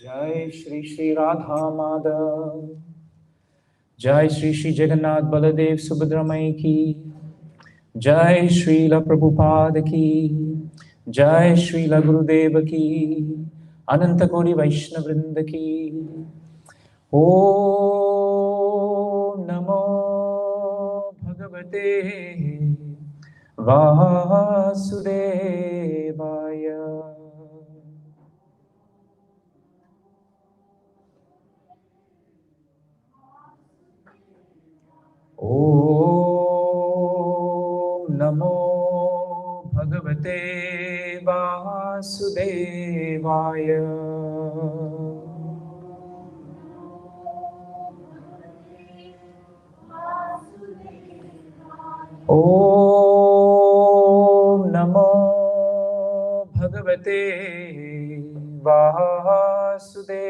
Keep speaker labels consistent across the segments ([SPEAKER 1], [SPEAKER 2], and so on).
[SPEAKER 1] Jai Shri Shri Radha Madhav, Jai Shri Shri Jagannath Baladev Subhadramai ki, Jai Srila Prabhupada ki, Jai Srila Gurudeva ki, Ananta Kori Vaishnava Vrinda ki. Om Namo Bhagavate Vasudevaya. Om Namo Bhagavate Vasudevaya. Om Namo Bhagavate Vasudevaya.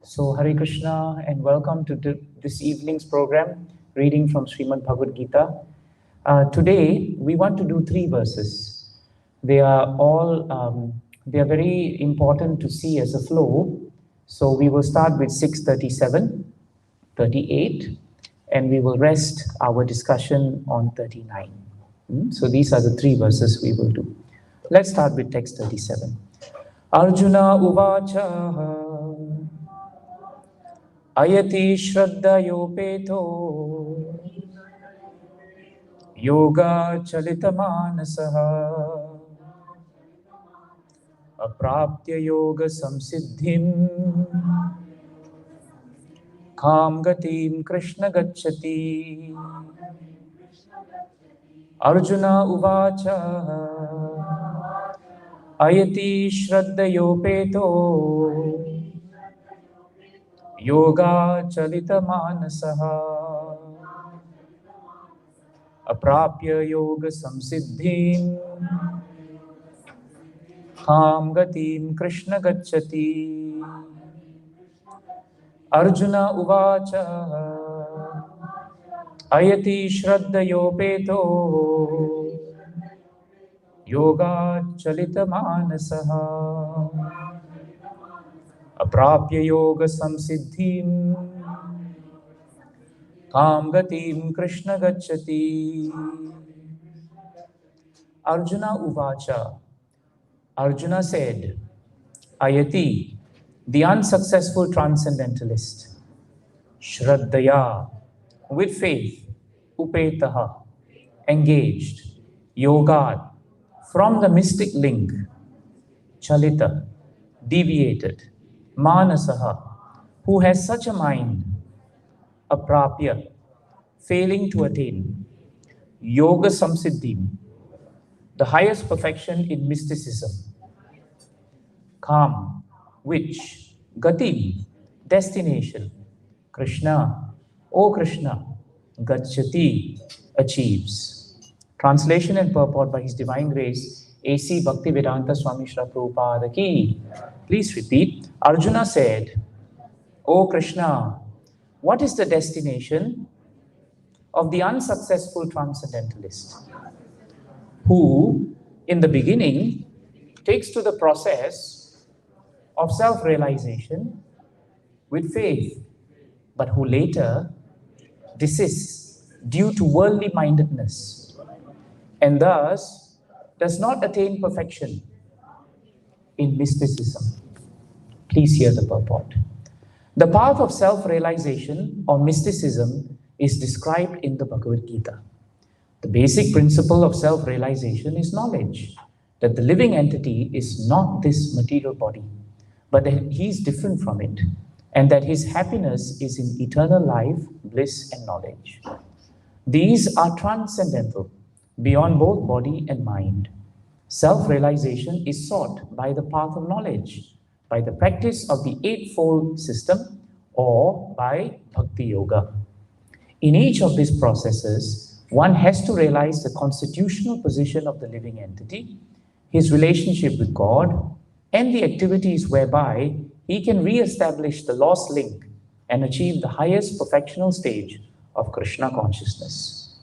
[SPEAKER 1] So, Hare Krishna and welcome to this evening's program, reading from Srimad Bhagavad-Gita. Today, we want to do 3 verses. They are very important to see as a flow. So, we will start with 637, 38, and we will rest our discussion on 39. So, these are the 3 verses we will do. Let's start with text 37. Arjuna uvacha ayati shraddhayopeto yoga chalitamanasaha apraptya yoga samsiddhim kam gatim krishna gacchati. Arjuna uvacha ayati shraddhayopeto yoga chalita manasaha aprapya yoga samsiddhim kam gatim krishna gacchati. Arjuna uvacha ayati shraddhayopeto yoga chalita manasaha aprapya yoga samsiddhim kam gatim krishna gacchati. Arjuna uvacha. Arjuna said, ayati, the unsuccessful transcendentalist, shraddhaya, with faith, upetaha, engaged, yoga, from the mystic link, chalita, deviated, manasaha, who has such a mind, aprapya, failing to attain, yoga samsiddhim, the highest perfection in mysticism, kam, which, gatim, destination, Krishna, O Krishna, gacchati, achieves. Translation and purport by His Divine Grace, A.C. Bhaktivedanta Swami Srila Prabhupada ki. Please repeat. Arjuna said, O Krishna, what is the destination of the unsuccessful transcendentalist, who, in the beginning, takes to the process of self-realization with faith, but who later desists due to worldly mindedness, and thus does not attain perfection in mysticism. Please hear the purport. The path of self-realization or mysticism is described in the Bhagavad-Gita. The basic principle of self-realization is knowledge that the living entity is not this material body, but that he is different from it, and that his happiness is in eternal life, bliss, and knowledge. These are transcendental, beyond both body and mind. Self-realization is sought by the path of knowledge, by the practice of the eightfold system, or by Bhakti Yoga. In each of these processes, one has to realize the constitutional position of the living entity, his relationship with God, and the activities whereby he can re-establish the lost link and achieve the highest perfectional stage of Krishna consciousness.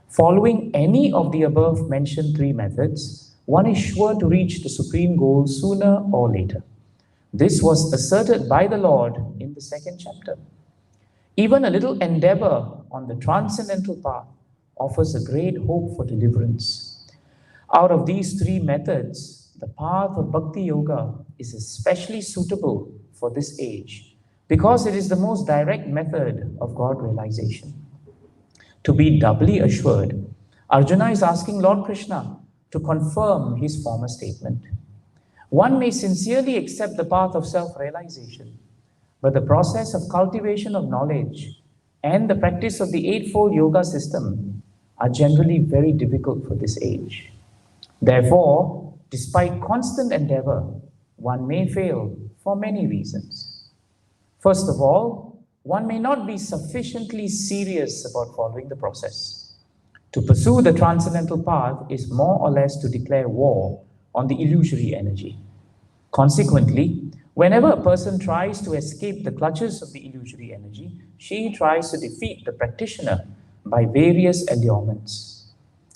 [SPEAKER 1] Following any of the above mentioned three methods, one is sure to reach the supreme goal sooner or later. This was asserted by the Lord in the second chapter. Even a little endeavor on the transcendental path offers a great hope for deliverance. Out of these three methods, the path of Bhakti Yoga is especially suitable for this age because it is the most direct method of God realization. To be doubly assured, Arjuna is asking Lord Krishna to confirm his former statement. One may sincerely accept the path of self-realization, but the process of cultivation of knowledge and the practice of the eightfold yoga system are generally very difficult for this age. Therefore, despite constant endeavor, one may fail for many reasons. First of all, one may not be sufficiently serious about following the process. To pursue the transcendental path is more or less to declare war on the illusory energy. Consequently, whenever a person tries to escape the clutches of the illusory energy, she tries to defeat the practitioner by various allurements.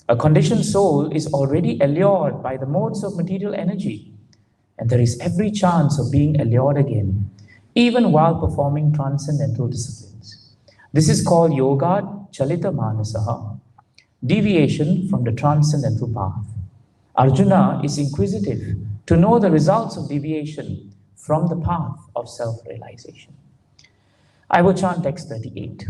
[SPEAKER 1] A conditioned soul is already allured by the modes of material energy, and there is every chance of being allured again, even while performing transcendental disciplines. This is called yoga chalita manasaha, deviation from the transcendental path. Arjuna is inquisitive to know the results of deviation from the path of self-realization. I will chant text 38.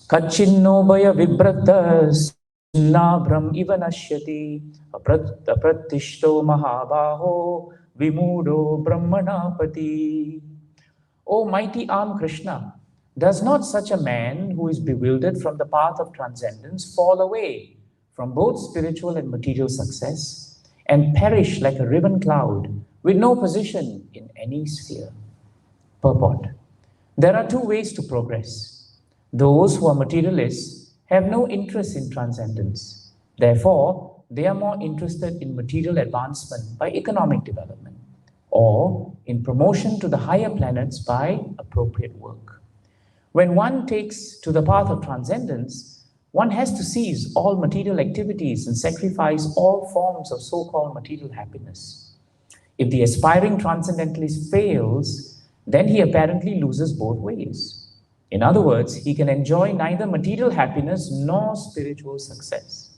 [SPEAKER 1] Kachinno bhaya vibratas nabram iva nashyati apratishto mahabaho vimudo brahmanapati. O mighty arm Krishna, does not such a man who is bewildered from the path of transcendence fall away from both spiritual and material success and perish like a riven cloud with no position in any sphere? Purport. There are two ways to progress. Those who are materialists have no interest in transcendence. Therefore, they are more interested in material advancement by economic development or in promotion to the higher planets by appropriate work. When one takes to the path of transcendence, one has to cease all material activities and sacrifice all forms of so-called material happiness. If the aspiring transcendentalist fails, then he apparently loses both ways. In other words, he can enjoy neither material happiness nor spiritual success.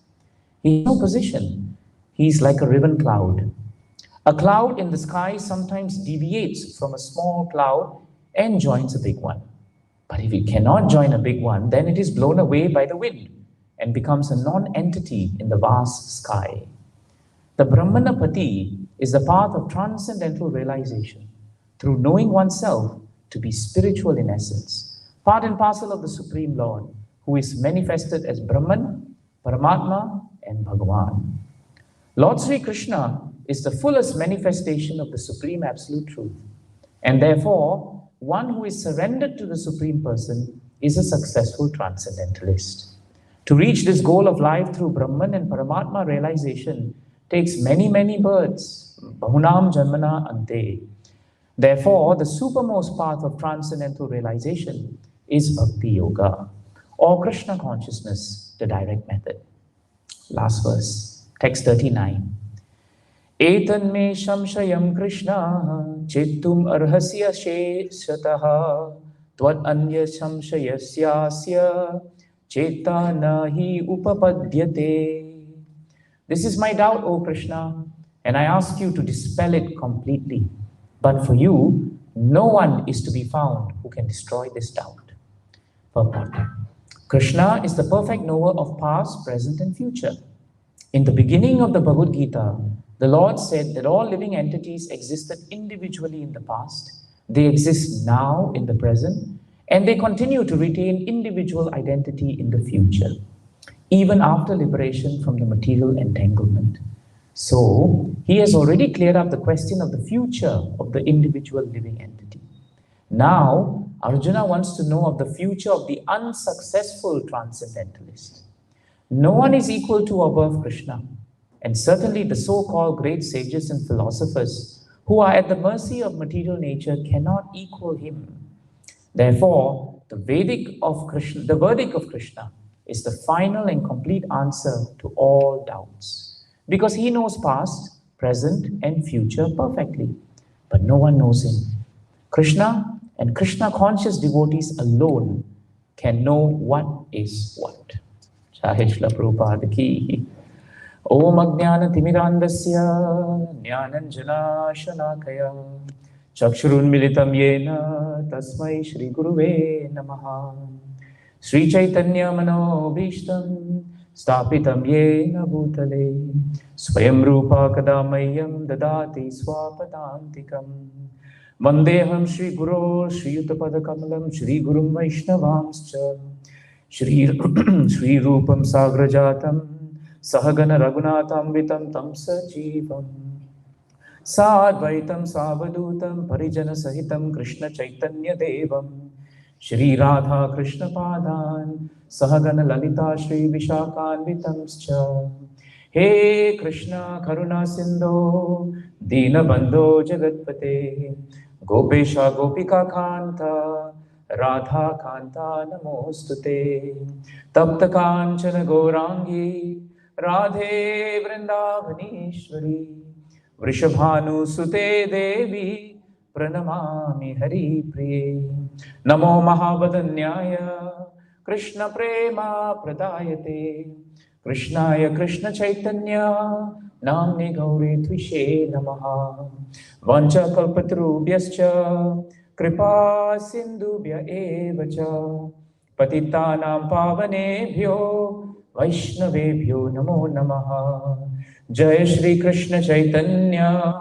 [SPEAKER 1] He has no position. He is like a riven cloud. A cloud in the sky sometimes deviates from a small cloud and joins a big one. But if it cannot join a big one, then it is blown away by the wind and becomes a non-entity in the vast sky. The Brahmanapati is the path of transcendental realization through knowing oneself to be spiritual in essence, part and parcel of the Supreme Lord, who is manifested as Brahman, Paramatma, and Bhagavan. Lord Sri Krishna is the fullest manifestation of the Supreme Absolute Truth, and therefore, one who is surrendered to the Supreme Person is a successful transcendentalist. To reach this goal of life through Brahman and Paramatma realization takes many, many births, bahunam janmana ante. Therefore, the supermost path of transcendental realization is Bhakti Yoga, or Krishna consciousness, the direct method. Last verse, text 39. Etan me shamshayam Krishna chittum arhasya sheshataha tvad anya shamshayasyasya cheta nahi upapadyate. This is my doubt, O Krishna, and I ask you to dispel it completely. But for you, no one is to be found who can destroy this doubt. Purport. Krishna is the perfect knower of past, present, and future. In the beginning of the Bhagavad-Gita, the Lord said that all living entities existed individually in the past, they exist now in the present, and they continue to retain individual identity in the future, even after liberation from the material entanglement. So, he has already cleared up the question of the future of the individual living entity. Now, Arjuna wants to know of the future of the unsuccessful transcendentalist. No one is equal to or above Krishna. And certainly the so-called great sages and philosophers who are at the mercy of material nature cannot equal him. Therefore, the verdict of Krishna is the final and complete answer to all doubts. Because he knows past, present, and future perfectly. But no one knows him. Krishna and Krishna-conscious devotees alone can know what is what. Jai Shri Prabhupada ki. Om Ajnana Timirandasya Jnananjana Shalakaya Chakshurun Militam Yena Tasmai Shri Guruve Namaha Sri Chaitanya Mano Bhishtam Stapitam Yena Bhutale Swayam Rupa Kadamayam Dadati Swapadantikam Vandeham Shri Guru Shri Yuttapada Kamalam Shri Gurum Vaishnavamscha Shri Rupam Sagrajatam Sahagana Raghunatham Tam Sajivam Sadvaitam Savadutam Parijana Sahitam Krishna Chaitanya Devam Shri Radha Krishna Padan Sahagana Lalita Shri Vishakhanvitamscha He Krishna Karuna Sindho Dina Bandho Jagatpate Gopesha Gopika Kanta Radha Kanta Namostute Tapta Kanchana Gaurangi Radhe Vrindavaneshwari Vrishabhanu Sute Devi Pranamami Hari Priye Namo Mahavadanyaya Krishna Prema Pradayate Krishnaya Krishna Chaitanya Namne Gauri Tvishe Namaha Vancha Kalpatrubhyascha Kripa Sindhubhya Evacha Patitanam Pavanebhyo Vaishnavebhyo Namo Namaha Jai Shri Krishna Chaitanya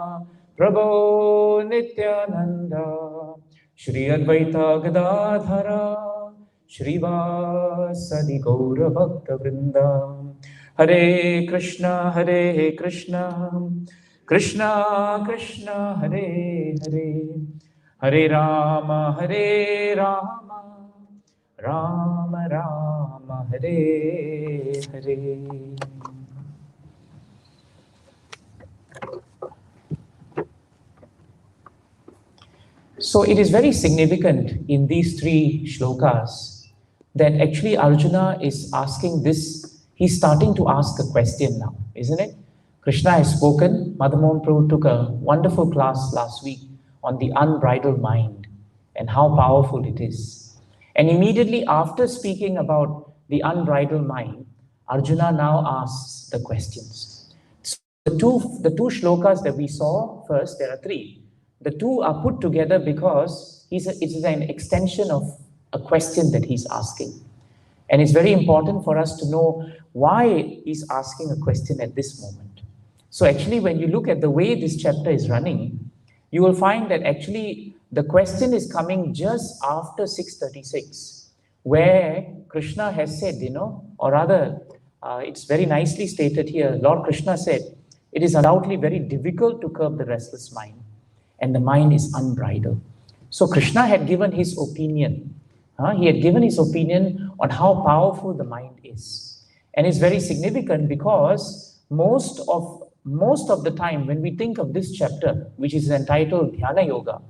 [SPEAKER 1] Prabhu Nityananda Shri Advaita Gadadhara Shri Vasadi Gaura Bhakta Vrinda Hare Krishna Krishna Krishna Hare Hare Hare Rama Rama Rama Hare Hare. So it is very significant in these three shlokas that actually Arjuna is asking this, he's starting to ask a question now, isn't it? Krishna has spoken. Mother Mohan Prabhu took a wonderful class last week on the unbridled mind and how powerful it is. And immediately after speaking about the unbridled mind, Arjuna now asks the questions. So the two shlokas that we saw first, there are three. The two are put together because it is an extension of a question that he's asking. And it's very important for us to know why he's asking a question at this moment. So actually, when you look at the way this chapter is running, you will find that actually the question is coming just after 636, where Krishna has said, or rather, it's very nicely stated here, Lord Krishna said, it is undoubtedly very difficult to curb the restless mind, and the mind is unbridled. So Krishna had given his opinion. He had given his opinion on how powerful the mind is. And it's very significant because most of the time when we think of this chapter, which is entitled Dhyana Yoga,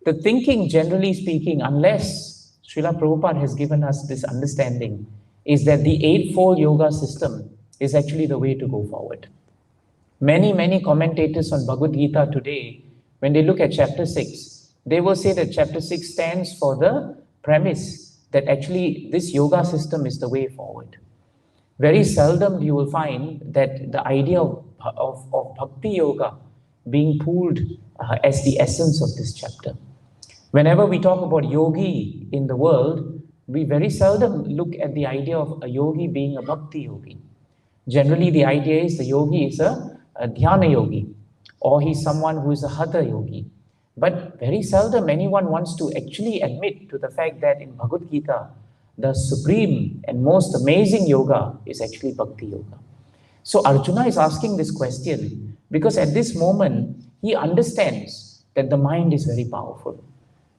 [SPEAKER 1] the thinking, generally speaking, unless Srila Prabhupada has given us this understanding, is that the Eightfold Yoga system is actually the way to go forward. Many commentators on Bhagavad-Gita today, when they look at chapter 6, they will say that chapter 6 stands for the premise that actually this yoga system is the way forward. Very seldom you will find that the idea of Bhakti Yoga being pulled as the essence of this chapter. Whenever we talk about yogi in the world, we very seldom look at the idea of a yogi being a Bhakti yogi. Generally, the idea is the yogi is a Dhyana yogi, or he's someone who is a Hatha yogi. But very seldom anyone wants to actually admit to the fact that in Bhagavad-Gita, the supreme and most amazing yoga is actually Bhakti yoga. So Arjuna is asking this question because at this moment, he understands that the mind is very powerful.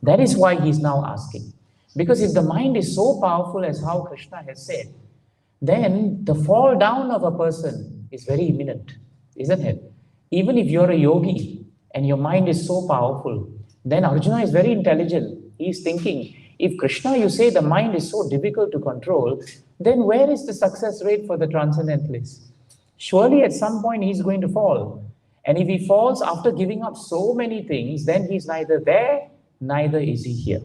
[SPEAKER 1] That is why he is now asking. Because if the mind is so powerful as how Krishna has said, then the fall down of a person is very imminent, isn't it? Even if you're a yogi and your mind is so powerful, then Arjuna is very intelligent. He's thinking, if Krishna, you say the mind is so difficult to control, then where is the success rate for the transcendentalist? Surely at some point he's going to fall. And if he falls after giving up so many things, then he's neither there, neither is he here.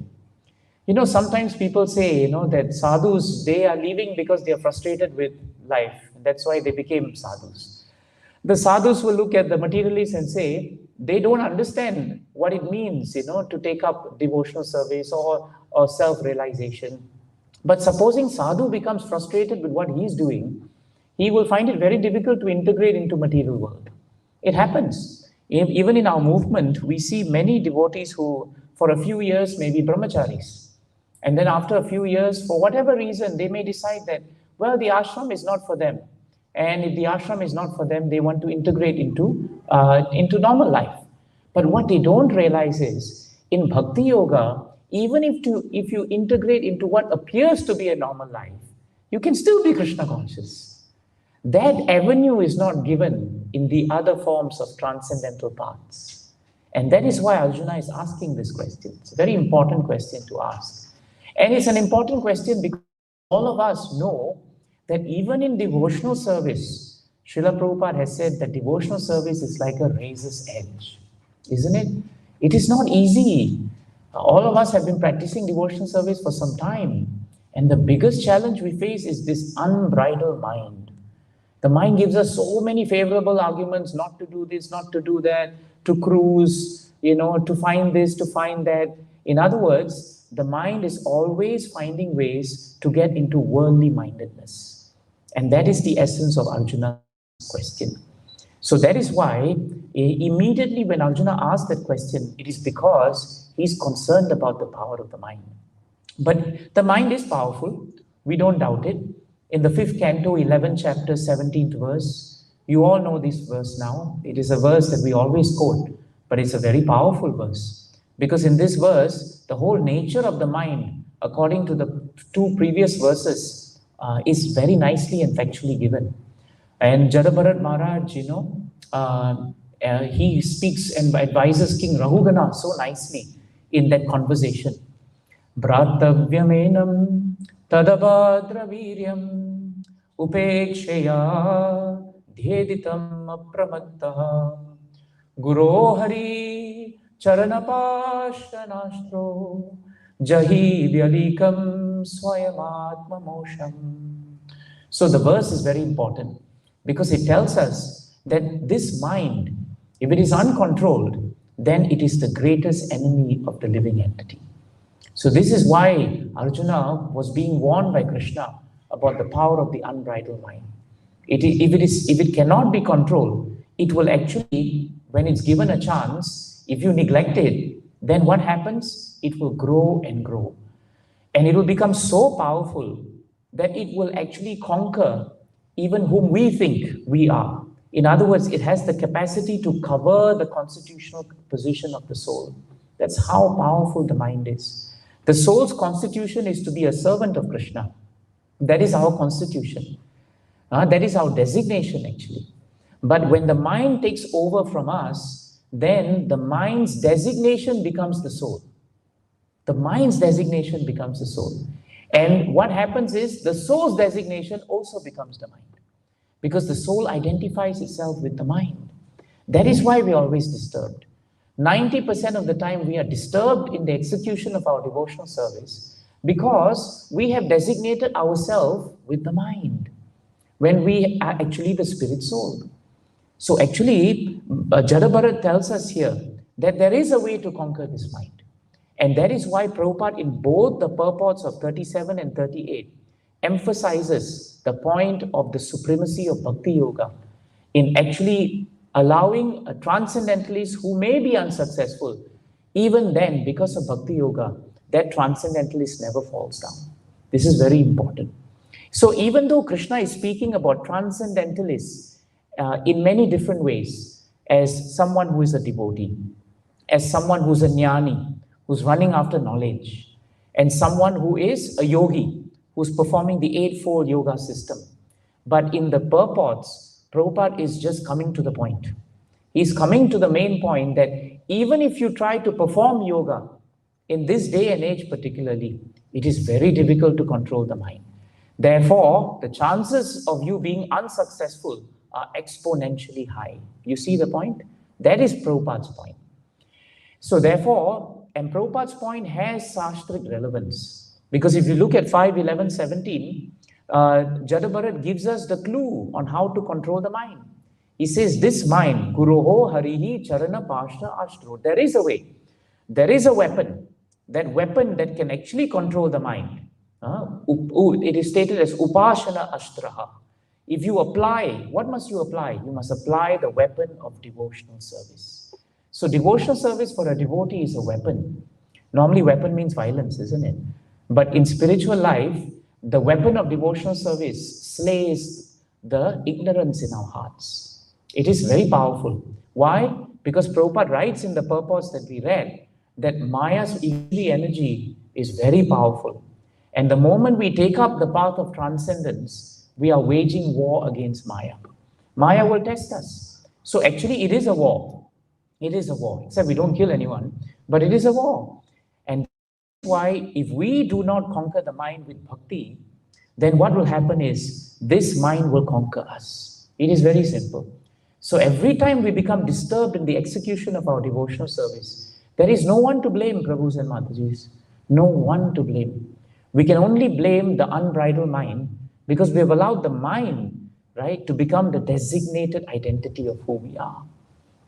[SPEAKER 1] You know, sometimes people say, that sadhus, they are leaving because they are frustrated with life. That's why they became sadhus. The sadhus will look at the materialists and say, they don't understand what it means, to take up devotional service or self-realization. But supposing sadhu becomes frustrated with what he's doing, he will find it very difficult to integrate into material world. It happens. Even in our movement, we see many devotees who, for a few years, may be brahmacharis. And then after a few years, for whatever reason, they may decide that, well, the ashram is not for them. And if the ashram is not for them, they want to integrate into normal life. But what they don't realize is, in Bhakti Yoga, even if you integrate into what appears to be a normal life, you can still be Krishna conscious. That avenue is not given in the other forms of transcendental paths. And that is why Arjuna is asking this question. It's a very important question to ask. And it's an important question because all of us know that even in devotional service, Srila Prabhupada has said that devotional service is like a razor's edge, isn't it? It is not easy. All of us have been practicing devotional service for some time. And the biggest challenge we face is this unbridled mind. The mind gives us so many favorable arguments not to do this, not to do that, to cruise, to find this, to find that. In other words, the mind is always finding ways to get into worldly mindedness. And that is the essence of Arjuna's question. So that is why immediately when Arjuna asked that question, it is because he's concerned about the power of the mind. But the mind is powerful. We don't doubt it. In the 5th canto, 11th chapter, 17th verse, you all know this verse now. It is a verse that we always quote, but it's a very powerful verse. Because in this verse, the whole nature of the mind, according to the 2 previous verses, is very nicely and factually given. And Jadabharat Maharaj, he speaks and advises King Rahugana so nicely in that conversation. Bratavyamenam tadabhadraviryam upeksheya dhyeditam apramattaha guro hari charanapashanastro jahi vyalikam swayamatma mosham. So the verse is very important because it tells us that this mind, if it is uncontrolled, then it is the greatest enemy of the living entity. So this is why Arjuna was being warned by Krishna about the power of the unbridled mind. If it cannot be controlled, it will actually, when it's given a chance, if you neglect it, then what happens? It will grow and grow. And it will become so powerful that it will actually conquer even whom we think we are. In other words, it has the capacity to cover the constitutional position of the soul. That's how powerful the mind is. The soul's constitution is to be a servant of Krishna. That is our constitution. That is our designation actually. But when the mind takes over from us, then the mind's designation becomes the soul. The mind's designation becomes the soul. And what happens is the soul's designation also becomes the mind. Because the soul identifies itself with the mind. That is why we are always disturbed. 90% of the time we are disturbed in the execution of our devotional service because we have designated ourselves with the mind when we are actually the spirit soul. So actually, Jadabharat tells us here that there is a way to conquer this mind. And that is why Prabhupada in both the purports of 37 and 38 emphasizes the point of the supremacy of Bhakti Yoga in actually allowing a transcendentalist who may be unsuccessful, even then, because of Bhakti Yoga, that transcendentalist never falls down. This is very important. So even though Krishna is speaking about transcendentalists in many different ways, as someone who is a devotee, as someone who's a jnani, who's running after knowledge, and someone who is a yogi, who's performing the Eightfold Yoga system. But in the purports, Prabhupada is just coming to the point. He's coming to the main point that even if you try to perform yoga, in this day and age particularly, it is very difficult to control the mind. Therefore, the chances of you being unsuccessful are exponentially high. You see the point? That is Prabhupada's point. So therefore, and Prabhupada's point has Shastric relevance. Because if you look at 5.11.17, Jadabharat gives us the clue on how to control the mind. He says, this mind, Guroho Harihi Charana Pashta Astro. There is a way. There is a weapon. That weapon that can actually control the mind. It is stated as Upashana Ashtraha. If you apply, what must you apply? You must apply the weapon of devotional service. So devotional service for a devotee is a weapon. Normally weapon means violence, isn't it? But in spiritual life, the weapon of devotional service slays the ignorance in our hearts. It is very powerful. Why? Because Prabhupada writes in the purpose that we read that Maya's illusory energy is very powerful. And the moment we take up the path of transcendence, we are waging war against Maya. Maya will test us. So actually it is a war. It is a war. Except we don't kill anyone, but it is a war. And that's why if we do not conquer the mind with bhakti, then what will happen is this mind will conquer us. It is very simple. So every time we become disturbed in the execution of our devotional service, there is no one to blame, Prabhus and Matajis. No one to blame. We can only blame the unbridled mind because we have allowed the mind, right, to become the designated identity of who we are.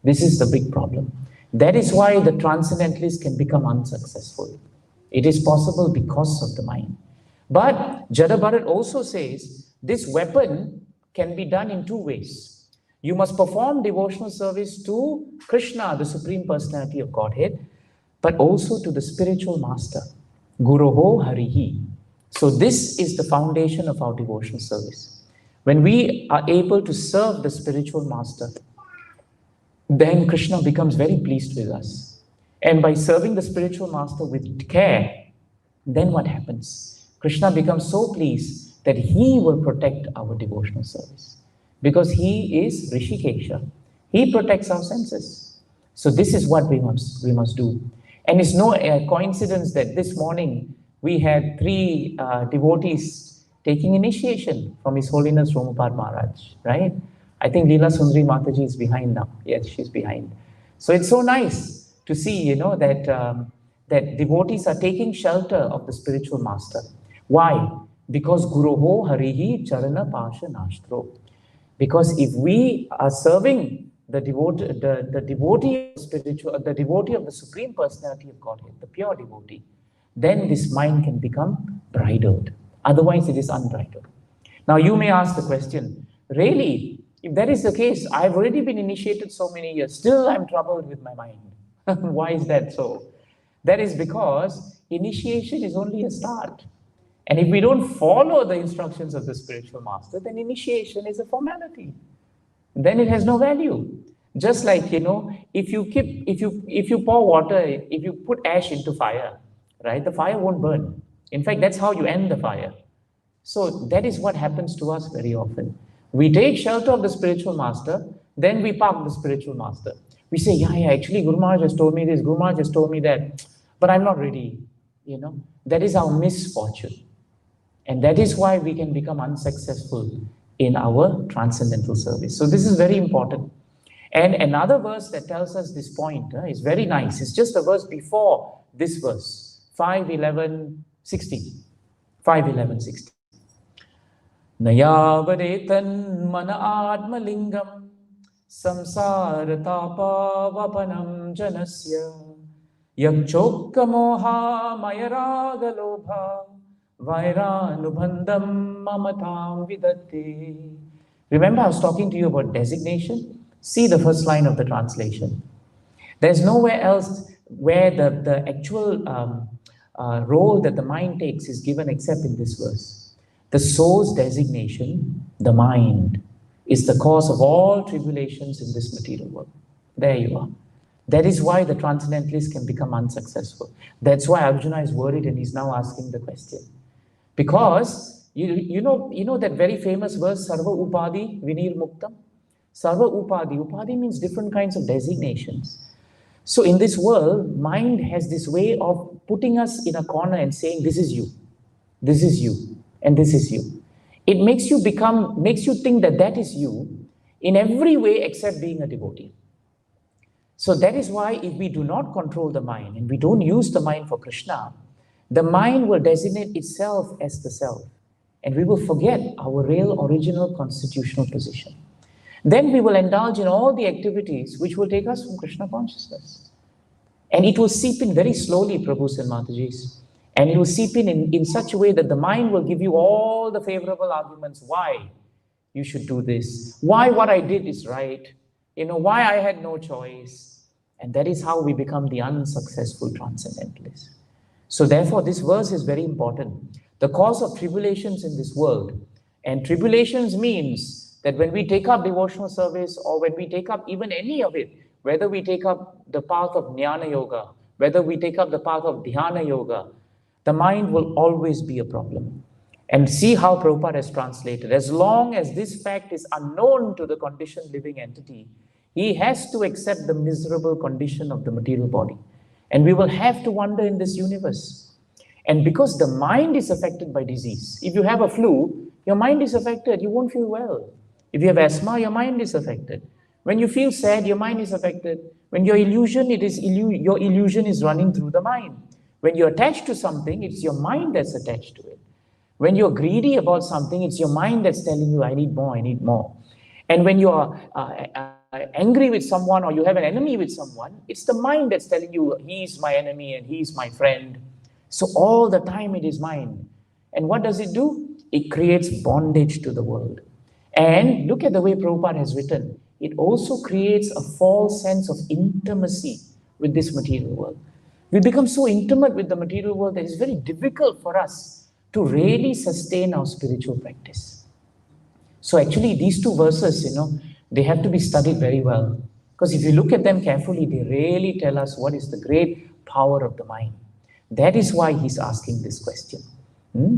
[SPEAKER 1] This is the big problem. That is why the Transcendentalists can become unsuccessful. It is possible because of the mind. But Jadabharat also says this weapon can be done in two ways. You must perform devotional service to Krishna, the Supreme Personality of Godhead, but also to the spiritual master, Guroho Harihi. So this is the foundation of our devotional service. When we are able to serve the spiritual master, then Krishna becomes very pleased with us. And by serving the spiritual master with care, then what happens? Krishna becomes so pleased that he will protect our devotional service. Because he is Rishikesha. He protects our senses. So this is what we must do. And it's no coincidence that this morning we had 3 devotees taking initiation from His Holiness Romapad Maharaj, right? I think Leela Sundari Mataji is behind now. Yes, she's behind. So it's so nice to see, that that devotees are taking shelter of the spiritual master. Why? Because Guroho Harihi Charana Pasha Nashtro. Because if we are serving the devotee of the Supreme Personality of Godhead, the pure devotee, then this mind can become bridled. Otherwise, it is unbridled. Now, you may ask the question, really, if that is the case, I've already been initiated so many years, still I'm troubled with my mind. Why is that so? That is because initiation is only a start. And if we don't follow the instructions of the spiritual master, then initiation is a formality. Then it has no value. Just like, if you pour water, if you put ash into fire, right, the fire won't burn. In fact, that's how you end the fire. So that is what happens to us very often. We take shelter of the spiritual master, then we park the spiritual master. We say, yeah, actually Guru Maharaj has told me this, Guru Maharaj has told me that, but I'm not ready. That is our misfortune. And that is why we can become unsuccessful in our transcendental service. So this is very important. And another verse that tells us this point is very nice. It's just a verse before this verse, 5:11:60. 5:11:60. Nayavadetan mana atmalingam samsara tapa vapanam janasya yakchokka moha mayaraga lobha Vairanubandham mamatam vidatti. Remember I was talking to you about designation? See the first line of the translation. There's nowhere else where the actual role that the mind takes is given except in this verse. The soul's designation, the mind, is the cause of all tribulations in this material world. There you are. That is why the Transcendentalists can become unsuccessful. That's why Arjuna is worried and he's now asking the question. Because you know that very famous verse, Sarva Upadi Vinir Muktam. Sarva Upadi. Upadi means different kinds of designations. So in this world, mind has this way of putting us in a corner and saying, this is you, and this is you. It makes you think that that is you in every way except being a devotee. So that is why if we do not control the mind and we don't use the mind for Krishna, the mind will designate itself as the self. And we will forget our real original constitutional position. Then we will indulge in all the activities which will take us from Krishna consciousness. And it will seep in very slowly, Prabhus and Matajis. And it will seep in such a way that the mind will give you all the favorable arguments why you should do this, why what I did is right, why I had no choice. And that is how we become the unsuccessful transcendentalists. So therefore, this verse is very important. The cause of tribulations in this world, and tribulations means that when we take up devotional service or when we take up even any of it, whether we take up the path of Jnana Yoga, whether we take up the path of Dhyana Yoga, the mind will always be a problem. And see how Prabhupada has translated. As long as this fact is unknown to the conditioned living entity, he has to accept the miserable condition of the material body. And we will have to wander in this universe. And because the mind is affected by disease, if you have a flu, your mind is affected, you won't feel well. If you have asthma, your mind is affected. When you feel sad, your mind is affected. When your illusion, your illusion is running through the mind. When you're attached to something, it's your mind that's attached to it. When you're greedy about something, it's your mind that's telling you, I need more, I need more. And when you are angry with someone or you have an enemy with someone, it's the mind that's telling you, he's my enemy and he's my friend. So all the time it is mind. And what does it do? It creates bondage to the world. And look at the way Prabhupada has written. It also creates a false sense of intimacy with this material world. We become so intimate with the material world that it's very difficult for us to really sustain our spiritual practice. So actually these two verses, they have to be studied very well. Because if you look at them carefully, they really tell us what is the great power of the mind. That is why he's asking this question.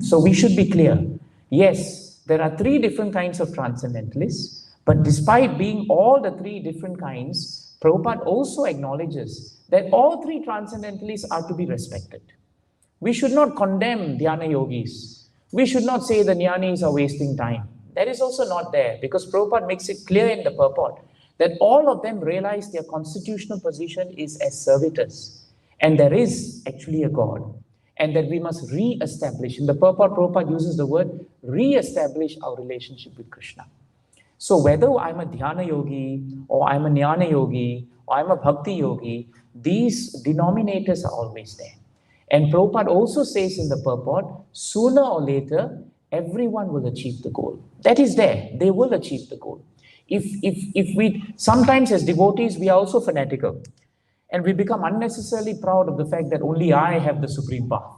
[SPEAKER 1] So we should be clear. Yes, there are three different kinds of transcendentalists, but despite being all the three different kinds, Prabhupada also acknowledges that all three transcendentalists are to be respected. We should not condemn dhyana yogis. We should not say the jnanis are wasting time. That is also not there, because Prabhupada makes it clear in the purport that all of them realize their constitutional position is as servitors, and there is actually a God, and that we must re-establish. In the purport, Prabhupada uses the word re-establish our relationship with Krishna. So whether I'm a dhyana yogi, or I'm a jnana yogi, or I'm a bhakti yogi, these denominators are always there. And Prabhupada also says in the purport, sooner or later, everyone will achieve the goal. That is there. They will achieve the goal. If we, sometimes as devotees, we are also fanatical. And we become unnecessarily proud of the fact that only I have the supreme path.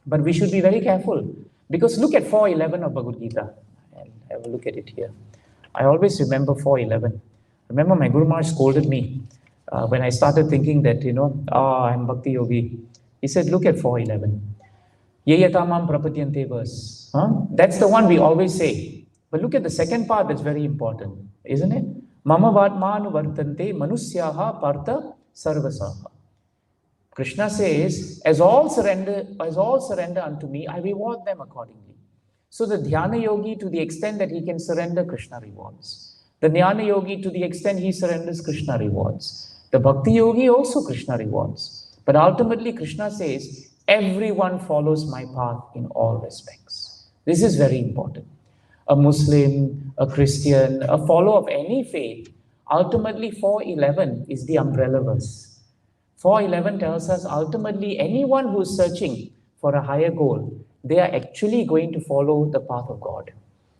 [SPEAKER 1] But we should be very careful. Because look at 4.11 of Bhagavad-Gita. And have a look at it here. I always remember 4.11. Remember my Guru Maharaj scolded me when I started thinking that, I'm Bhakti Yogi. He said, look at 4.11. Yeyatamam prapatyante verse. That's the one we always say. But look at the second part that's very important, isn't it? Mama vatmanu vartante manusyaha partha sarvasaha. Krishna says, as all surrender unto me, I reward them accordingly. So the dhyana yogi, to the extent that he can surrender, Krishna rewards. The jnana yogi, to the extent he surrenders, Krishna rewards. The bhakti yogi also Krishna rewards. But ultimately Krishna says, everyone follows my path in all respects. This is very important. A Muslim, a Christian, a follower of any faith, ultimately 4.11 is the umbrella verse. 4.11 tells us ultimately anyone who is searching for a higher goal, they are actually going to follow the path of God.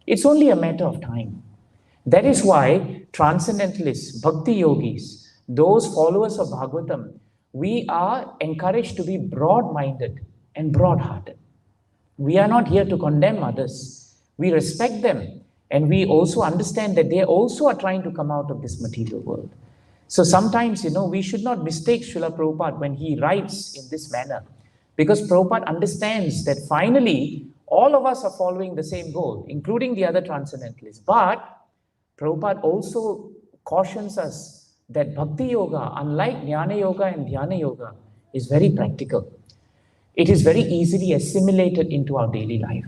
[SPEAKER 1] It's only a matter of time. That is why transcendentalists, bhakti yogis, those followers of Bhagavatam, we are encouraged to be broad-minded and broad-hearted. We are not here to condemn others. We respect them, and we also understand that they also are trying to come out of this material world. So sometimes, we should not mistake Srila Prabhupada when he writes in this manner, because Prabhupada understands that finally, all of us are following the same goal, including the other transcendentalists. But Prabhupada also cautions us that Bhakti Yoga, unlike Jnana Yoga and Dhyana Yoga, is very practical. It is very easily assimilated into our daily life.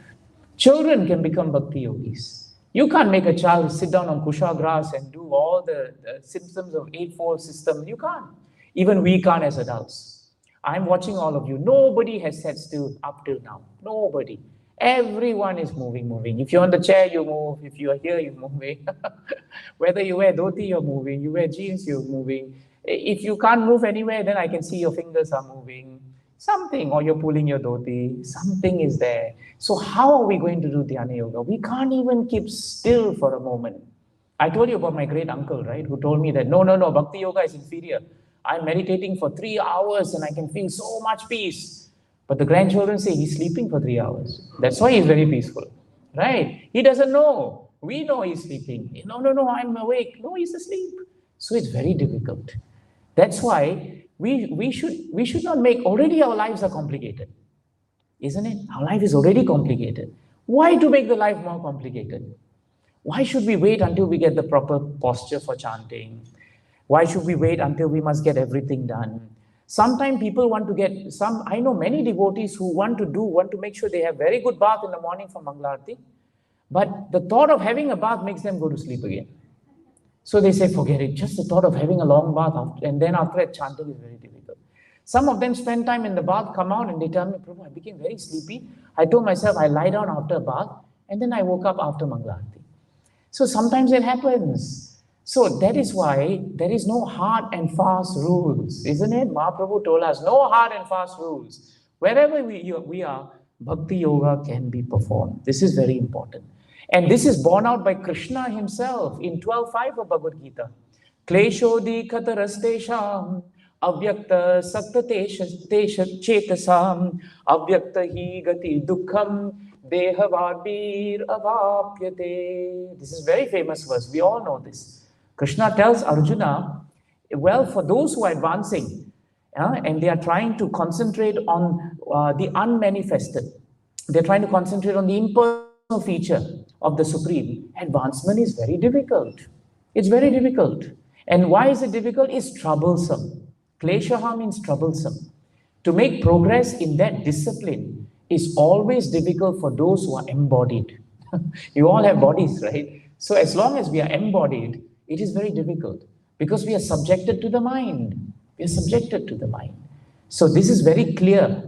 [SPEAKER 1] Children can become Bhakti Yogis. You can't make a child sit down on kusha grass and do all the symptoms of Eightfold System. You can't. Even we can't as adults. I'm watching all of you. Nobody has sat still up till now. Nobody. Everyone is moving. If you're on the chair, you move. If you are here, you're moving. Whether you wear dhoti, you're moving. You wear jeans, you're moving. If you can't move anywhere, then I can see your fingers are moving. Something, or you're pulling your dhoti. Something is there. So how are we going to do Dhyana Yoga? We can't even keep still for a moment. I told you about my great uncle, right? Who told me that, no, Bhakti Yoga is inferior. I'm meditating for 3 hours and I can feel so much peace. But the grandchildren say he's sleeping for 3 hours. That's why he's very peaceful, right? He doesn't know. We know he's sleeping. No, I'm awake. No, he's asleep. So it's very difficult. That's why we should not make, already our lives are complicated. Isn't it? Our life is already complicated. Why to make the life more complicated? Why should we wait until we get the proper posture for chanting? Why should we wait until we must get everything done? Sometimes people want to get I know many devotees who want to make sure they have very good bath in the morning for Mangalarti, but the thought of having a bath makes them go to sleep again. So they say, forget it. Just the thought of having a long bath and then after that chanting is very difficult. Some of them spend time in the bath, come out and they tell me, Prabhu, I became very sleepy. I told myself I lie down after a bath and then I woke up after Mangalarti. So sometimes it happens. So that is why there is no hard and fast rules, isn't it? Mahaprabhu told us, no hard and fast rules. Wherever we are, Bhakti Yoga can be performed. This is very important. And this is borne out by Krishna himself in 12.5 of Bhagavad-Gita. Kleshodi katarastesham avyakta saktatesha chetasam avyakta hi gati dukkham dehavadbir avapyate. This is a very famous verse. We all know this. Krishna tells Arjuna, well, for those who are advancing and they are trying to concentrate on the unmanifested, they're trying to concentrate on the impersonal feature of the Supreme, advancement is very difficult. It's very difficult. And why is it difficult? It's troublesome. Kleshaha means troublesome. To make progress in that discipline is always difficult for those who are embodied. You all have bodies, right? So as long as we are embodied, it is very difficult because we are subjected to the mind. We are subjected to the mind. So this is very clear.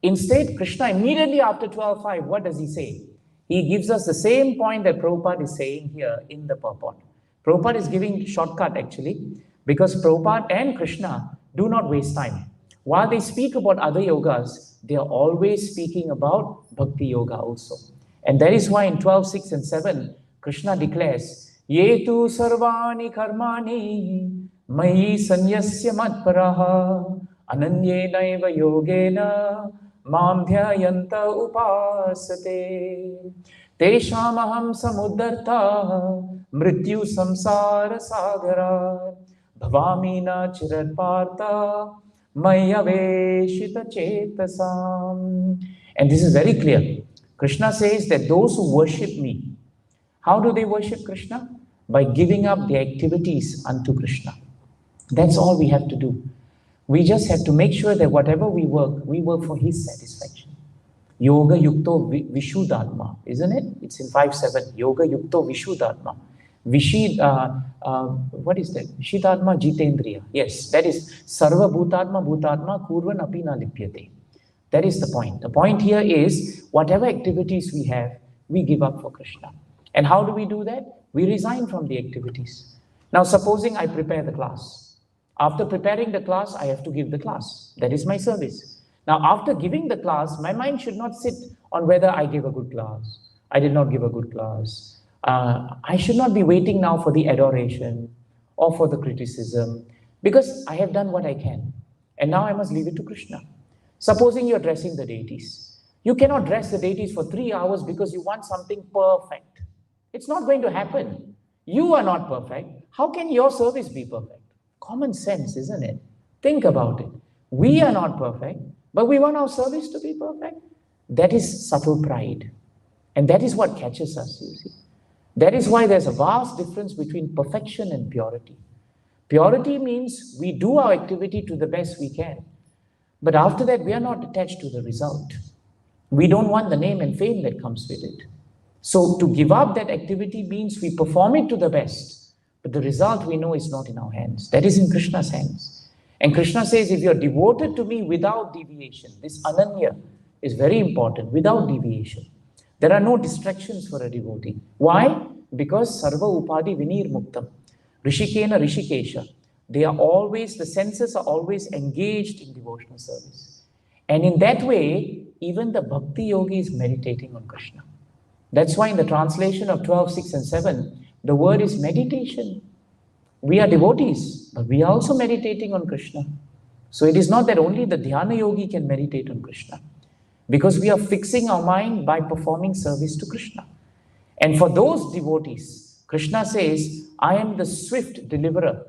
[SPEAKER 1] Instead, Krishna immediately after 12.5, what does he say? He gives us the same point that Prabhupada is saying here in the purport. Prabhupada is giving shortcut actually, because Prabhupada and Krishna do not waste time. While they speak about other yogas, they are always speaking about Bhakti Yoga also. And that is why in 12.6 and 7, Krishna declares, Yetu sarvani karmani mayi sanyasya matparaha ananyenaiva yogena Mam dhyayanta upasate teshamaham samuddartha mrityu samsara sagara bhavamina chiratpartha mayaveshita chetasam. And this is very clear. Krishna says that those who worship me, how do they worship Krishna? By giving up their activities unto Krishna. That's all we have to do. We just have to make sure that whatever we work for his satisfaction. Yoga yukto vishuddhatma, isn't it? It's in 5.7. Yoga yukto vishuddhatma. What is that? Vishuddhatma jitendriya. Yes, that is sarva bhutatma kurvan api na lipyate. That is the point. The point here is whatever activities we have, we give up for Krishna. And how do we do that? We resign from the activities. Now, supposing I prepare the class. After preparing the class, I have to give the class. That is my service. Now, after giving the class, my mind should not sit on whether I gave a good class. I did not give a good class. I should not be waiting now for the adoration or for the criticism because I have done what I can. And now I must leave it to Krishna. Supposing you're dressing the deities. You cannot dress the deities for 3 hours because you want something perfect. It's not going to happen. You are not perfect. How can your service be perfect? Common sense, isn't it? Think about it. We are not perfect, but we want our service to be perfect. That is subtle pride. And that is what catches us, you see. That is why there's a vast difference between perfection and purity. Purity means we do our activity to the best we can. But after that, we are not attached to the result. We don't want the name and fame that comes with it. So to give up that activity means we perform it to the best, but the result we know is not in our hands. That is in Krishna's hands. And Krishna says, if you're devoted to me without deviation, this ananya is very important, without deviation. There are no distractions for a devotee. Why? Because sarva upadi vinir muktam. Rishikena rishikesha. They are always, the senses are always engaged in devotional service. And in that way, even the bhakti yogi is meditating on Krishna. That's why in the translation of 12, 6 and 7, the word is meditation. We are devotees, but we are also meditating on Krishna. So it is not that only the dhyana yogi can meditate on Krishna, because we are fixing our mind by performing service to Krishna. And for those devotees, Krishna says, I am the swift deliverer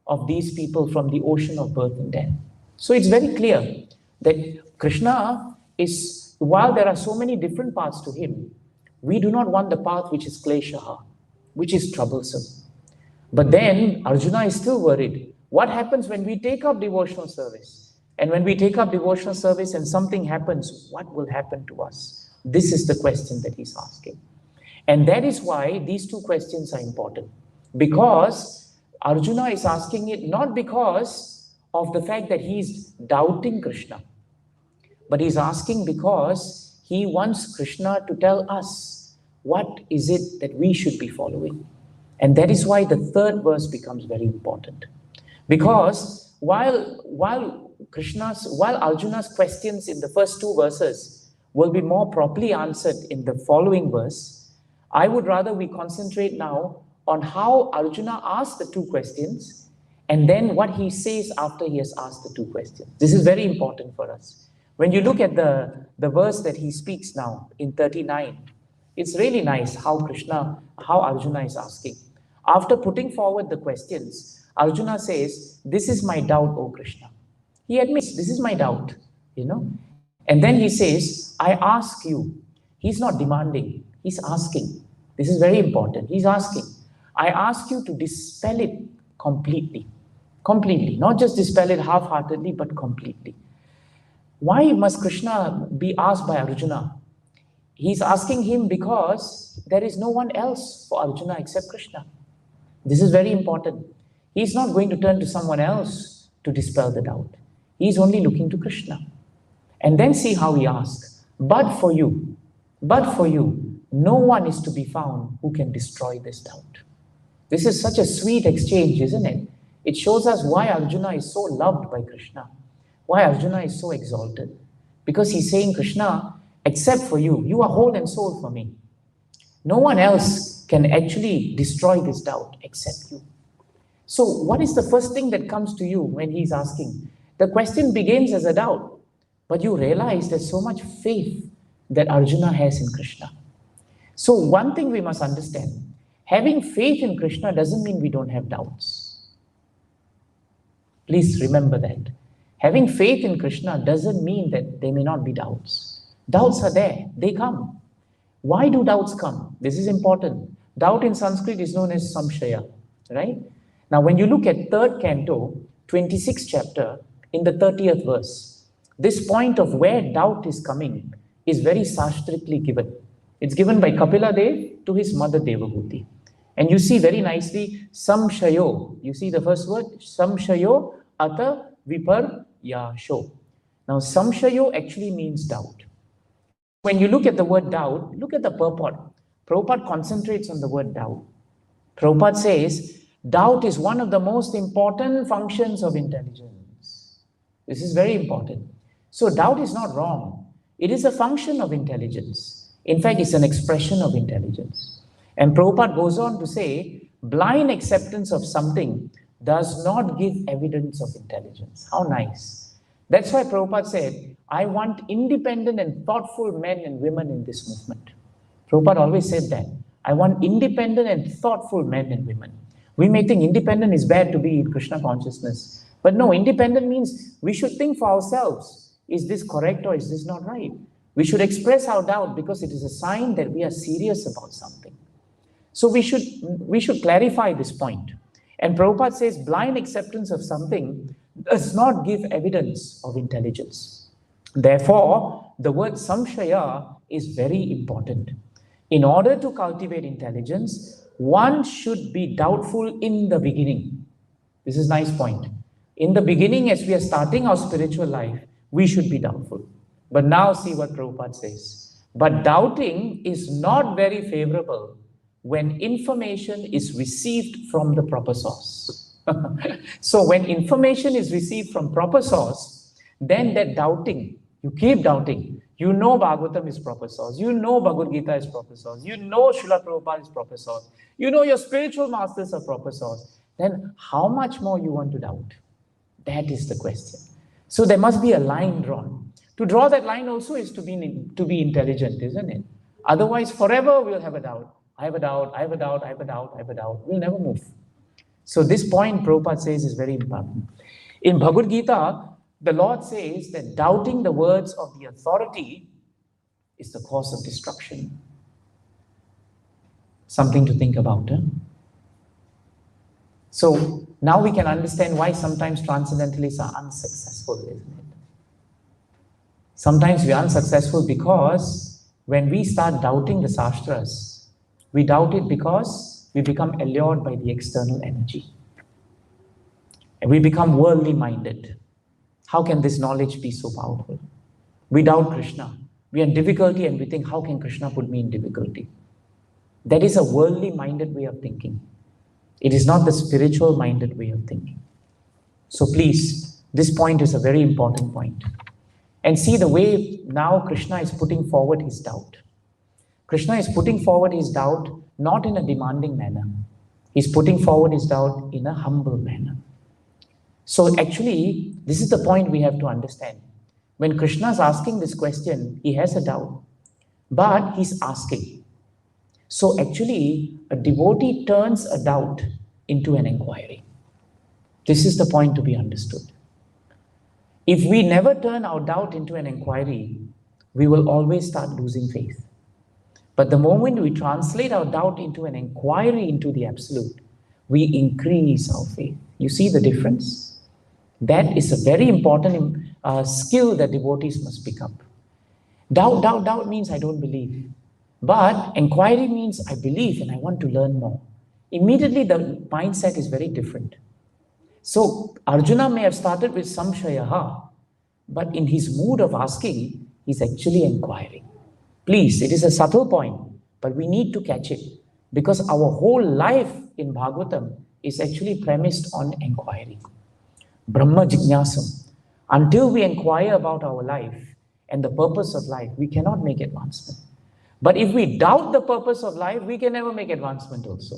[SPEAKER 1] of these people from the ocean of birth and death. So it's very clear that Krishna is, while there are so many different paths to him, we do not want the path which is kleshaha, which is troublesome. But then Arjuna is still worried. What happens when we take up devotional service? And when we take up devotional service and something happens, what will happen to us? This is the question that he's asking. And that is why these two questions are important. Because Arjuna is asking it not because of the fact that he's doubting Krishna, but he's asking because he wants Krishna to tell us what is it that we should be following. And that is why the third verse becomes very important. Because while Arjuna's questions in the first two verses will be more properly answered in the following verse, I would rather we concentrate now on how Arjuna asked the two questions and then what he says after he has asked the two questions. This is very important for us. When you look at the verse that he speaks now in 39, it's really nice how Arjuna is asking. After putting forward the questions, Arjuna says, this is my doubt, O Krishna. He admits, this is my doubt, And then he says, I ask you. He's not demanding, he's asking. This is very important. He's asking, I ask you to dispel it completely. Completely. Not just dispel it half-heartedly, but completely. Why must Krishna be asked by Arjuna? He's asking him because there is no one else for Arjuna except Krishna. This is very important. He's not going to turn to someone else to dispel the doubt. He's only looking to Krishna. And then see how he asks, but for you, no one is to be found who can destroy this doubt. This is such a sweet exchange, isn't it? It shows us why Arjuna is so loved by Krishna, why Arjuna is so exalted. Because he's saying, Krishna, except for you, you are whole and soul for me. No one else can actually destroy this doubt except you. So what is the first thing that comes to you when he's asking? The question begins as a doubt, but you realize there's so much faith that Arjuna has in Krishna. So one thing we must understand, having faith in Krishna doesn't mean we don't have doubts. Please remember that. Having faith in Krishna doesn't mean that there may not be doubts. Doubts are there, they come. Why do doubts come? This is important. Doubt in Sanskrit is known as samshaya, right? Now when you look at 3rd canto, 26th chapter, in the 30th verse, this point of where doubt is coming is very sastrically given. It's given by Kapila Dev to his mother Devahuti. And you see very nicely, samshayo. You see the first word, samshayo ata viparyasho. Now samshayo actually means doubt. When you look at the word doubt, look at the purport. Prabhupada concentrates on the word doubt. Prabhupada says, doubt is one of the most important functions of intelligence. This is very important. So doubt is not wrong. It is a function of intelligence. In fact, it's an expression of intelligence. And Prabhupada goes on to say, blind acceptance of something does not give evidence of intelligence. How nice. That's why Prabhupada said, I want independent and thoughtful men and women in this movement. Prabhupada always said that. I want independent and thoughtful men and women. We may think independent is bad to be in Krishna consciousness. But no, independent means we should think for ourselves. Is this correct or is this not right? We should express our doubt because it is a sign that we are serious about something. So we should clarify this point. And Prabhupada says blind acceptance of something does not give evidence of intelligence. Therefore, the word samshaya is very important. In order to cultivate intelligence, one should be doubtful in the beginning. This is a nice point. In the beginning, as we are starting our spiritual life, we should be doubtful. But now see what Prabhupada says. But doubting is not very favorable when information is received from the proper source. So when information is received from proper source, then that doubting, you keep doubting. You know Bhagavatam is proper source. You know Bhagavad-Gita is proper source. You know Srila Prabhupada is proper source. You know your spiritual masters are proper source. Then how much more you want to doubt? That is the question. So there must be a line drawn. To draw that line also is to be intelligent, isn't it? Otherwise, forever we'll have a doubt. I have a doubt, I have a doubt, I have a doubt, I have a doubt. We'll never move. So this point Prabhupada says is very important. In Bhagavad-Gita, the Lord says that doubting the words of the authority is the cause of destruction. Something to think about. Huh? So now we can understand why sometimes Transcendentalists are unsuccessful, isn't it? Sometimes we are unsuccessful because when we start doubting the Shastras, we doubt it because we become allured by the external energy. And we become worldly minded. How can this knowledge be so powerful? We doubt Krishna. We are in difficulty and we think, how can Krishna put me in difficulty? That is a worldly minded way of thinking. It is not the spiritual minded way of thinking. So please, this point is a very important point. And see the way now Krishna is putting forward his doubt. Krishna is putting forward his doubt not in a demanding manner. He's putting forward his doubt in a humble manner. So actually, this is the point we have to understand. When Krishna is asking this question, he has a doubt, but he's asking. So actually, a devotee turns a doubt into an inquiry. This is the point to be understood. If we never turn our doubt into an inquiry, we will always start losing faith. But the moment we translate our doubt into an inquiry into the Absolute, we increase our faith. You see the difference? That is a very important skill that devotees must pick up. Doubt means I don't believe. But inquiry means I believe and I want to learn more. Immediately the mindset is very different. So Arjuna may have started with samshayaha, but in his mood of asking, he's actually inquiring. Please, it is a subtle point, but we need to catch it because our whole life in Bhagavatam is actually premised on inquiry. Brahma Jijnasam. Until we inquire about our life and the purpose of life, we cannot make advancement. But if we doubt the purpose of life, we can never make advancement also.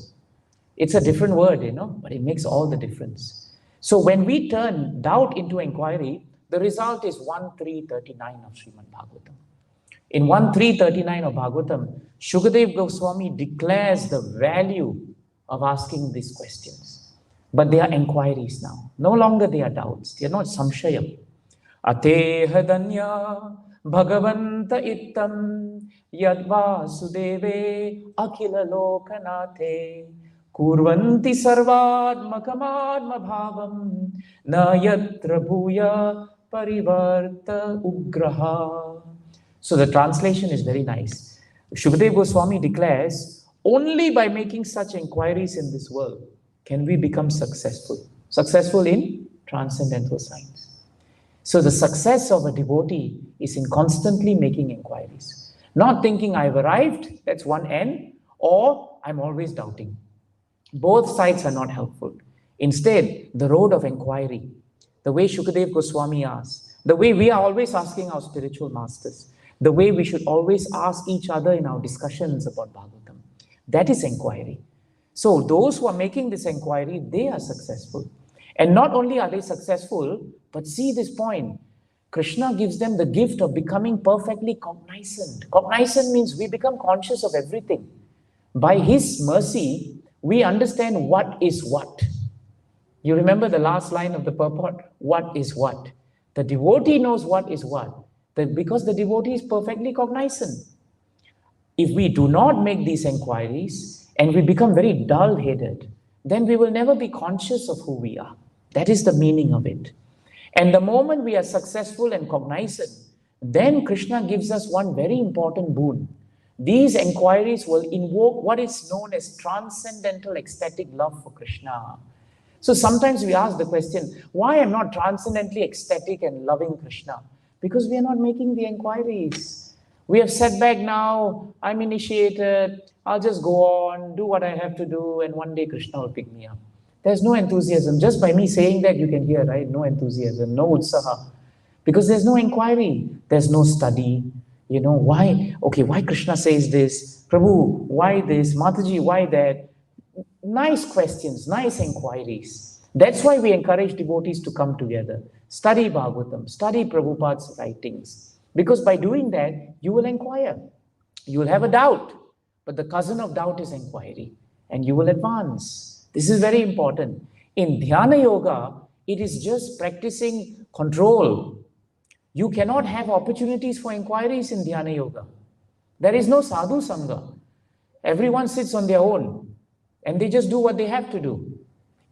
[SPEAKER 1] It's a different word, but it makes all the difference. So when we turn doubt into inquiry, the result is 1.339 of Srimad Bhagavatam. In 1.339 of Bhagavatam, Shukadeva Goswami declares the value of asking these questions. But they are inquiries now. No longer they are doubts. They are not samshayam. Ateha danya bhagavanta ittam yadva sudeve akhila lokanathe kurvanti sarvadmakamadma bhavam na yatra bhuya parivarta ugraha. So the translation is very nice. Shukadeva Goswami declares, only by making such inquiries in this world can we become successful. Successful in transcendental science. So the success of a devotee is in constantly making inquiries. Not thinking I've arrived, that's one end, or I'm always doubting. Both sides are not helpful. Instead, the road of inquiry, the way Shukadeva Goswami asks, the way we are always asking our spiritual masters, the way we should always ask each other in our discussions about Bhagavatam, that is inquiry. So those who are making this inquiry, they are successful. And not only are they successful, but see this point, Krishna gives them the gift of becoming perfectly cognizant. Cognizant means we become conscious of everything. By His mercy, we understand what is what. You remember the last line of the purport? What is what? The devotee knows what is what. Because the devotee is perfectly cognizant. If we do not make these inquiries, and we become very dull-headed, then we will never be conscious of who we are. That is the meaning of it. And the moment we are successful and cognizant, then Krishna gives us one very important boon. These inquiries will invoke what is known as transcendental ecstatic love for Krishna. So sometimes we ask the question, why am I not transcendently ecstatic and loving Krishna? Because we are not making the inquiries. We have set back now, I'm initiated, I'll just go on, do what I have to do, and one day Krishna will pick me up. There's no enthusiasm. Just by me saying that, you can hear, right? No enthusiasm, no utsaha. Because there's no inquiry, there's no study. You know, why? Okay, why Krishna says this? Prabhu, why this? Mataji, why that? Nice questions, nice inquiries. That's why we encourage devotees to come together. Study Bhagavatam, study Prabhupada's writings. Because by doing that, you will inquire. You will have a doubt. But the cousin of doubt is inquiry. And you will advance. This is very important. In Dhyana Yoga, it is just practicing control. You cannot have opportunities for inquiries in Dhyana Yoga. There is no sadhu sangha. Everyone sits on their own and they just do what they have to do.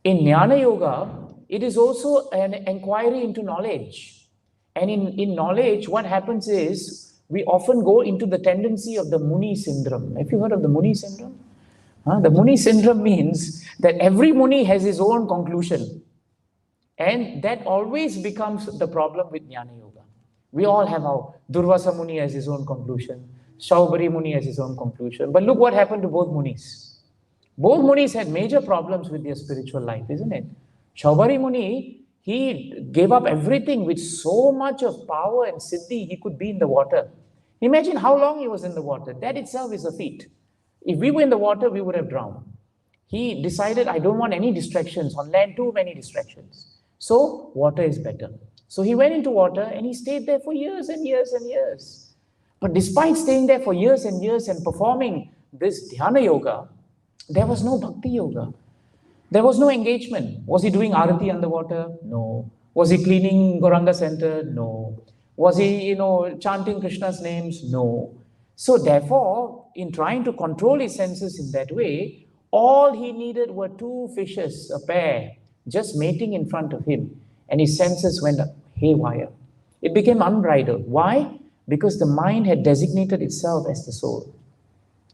[SPEAKER 1] In Jnana Yoga, it is also an inquiry into knowledge. And in knowledge, what happens is we often go into the tendency of the Muni Syndrome. Have you heard of the Muni Syndrome? The Muni Syndrome means that every Muni has his own conclusion. And that always becomes the problem with Jnana Yoga. We all have our Durvasa Muni has his own conclusion. Shaubari Muni has his own conclusion. But look what happened to both Munis. Both Munis had major problems with their spiritual life, isn't it? Shaubari Muni, he gave up everything with so much of power and siddhi, he could be in the water. Imagine how long he was in the water. That itself is a feat. If we were in the water, we would have drowned. He decided, I don't want any distractions. On land, too many distractions. So, water is better. So he went into water and he stayed there for years and years and years. But despite staying there for years and years and performing this Dhyana Yoga, there was no Bhakti Yoga. There was no engagement. Was he doing Arati underwater? No. Was he cleaning Gauranga Center? No. Was he, chanting Krishna's names? No. So therefore, in trying to control his senses in that way, all he needed were two fishes, a pair, just mating in front of him. And his senses went haywire. It became unbridled. Why? Because the mind had designated itself as the soul.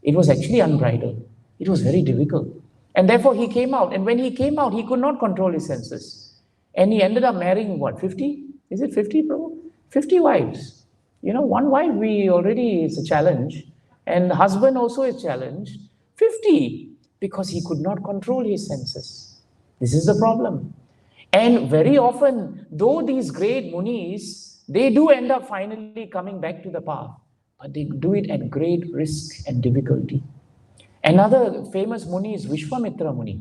[SPEAKER 1] It was actually unbridled. It was very difficult. And therefore he came out. And when he came out, he could not control his senses. And he ended up marrying what, 50? Is it 50, bro? 50 wives. One wife already is a challenge. And the husband also is challenged. 50. Because he could not control his senses. This is the problem. And very often, though these great Munis, they do end up finally coming back to the path, but they do it at great risk and difficulty. Another famous Muni is Vishwamitra Muni.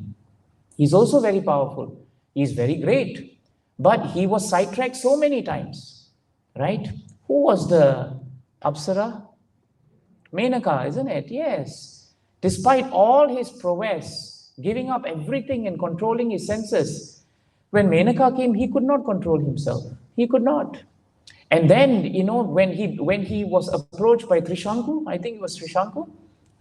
[SPEAKER 1] He's also very powerful. He's very great, but he was sidetracked so many times, right? Who was the Apsara? Menaka, isn't it? Yes. Despite all his prowess, giving up everything and controlling his senses, when Menaka came, he could not control himself. He could not. And then, when he was approached by Trishanku, I think it was Trishanku,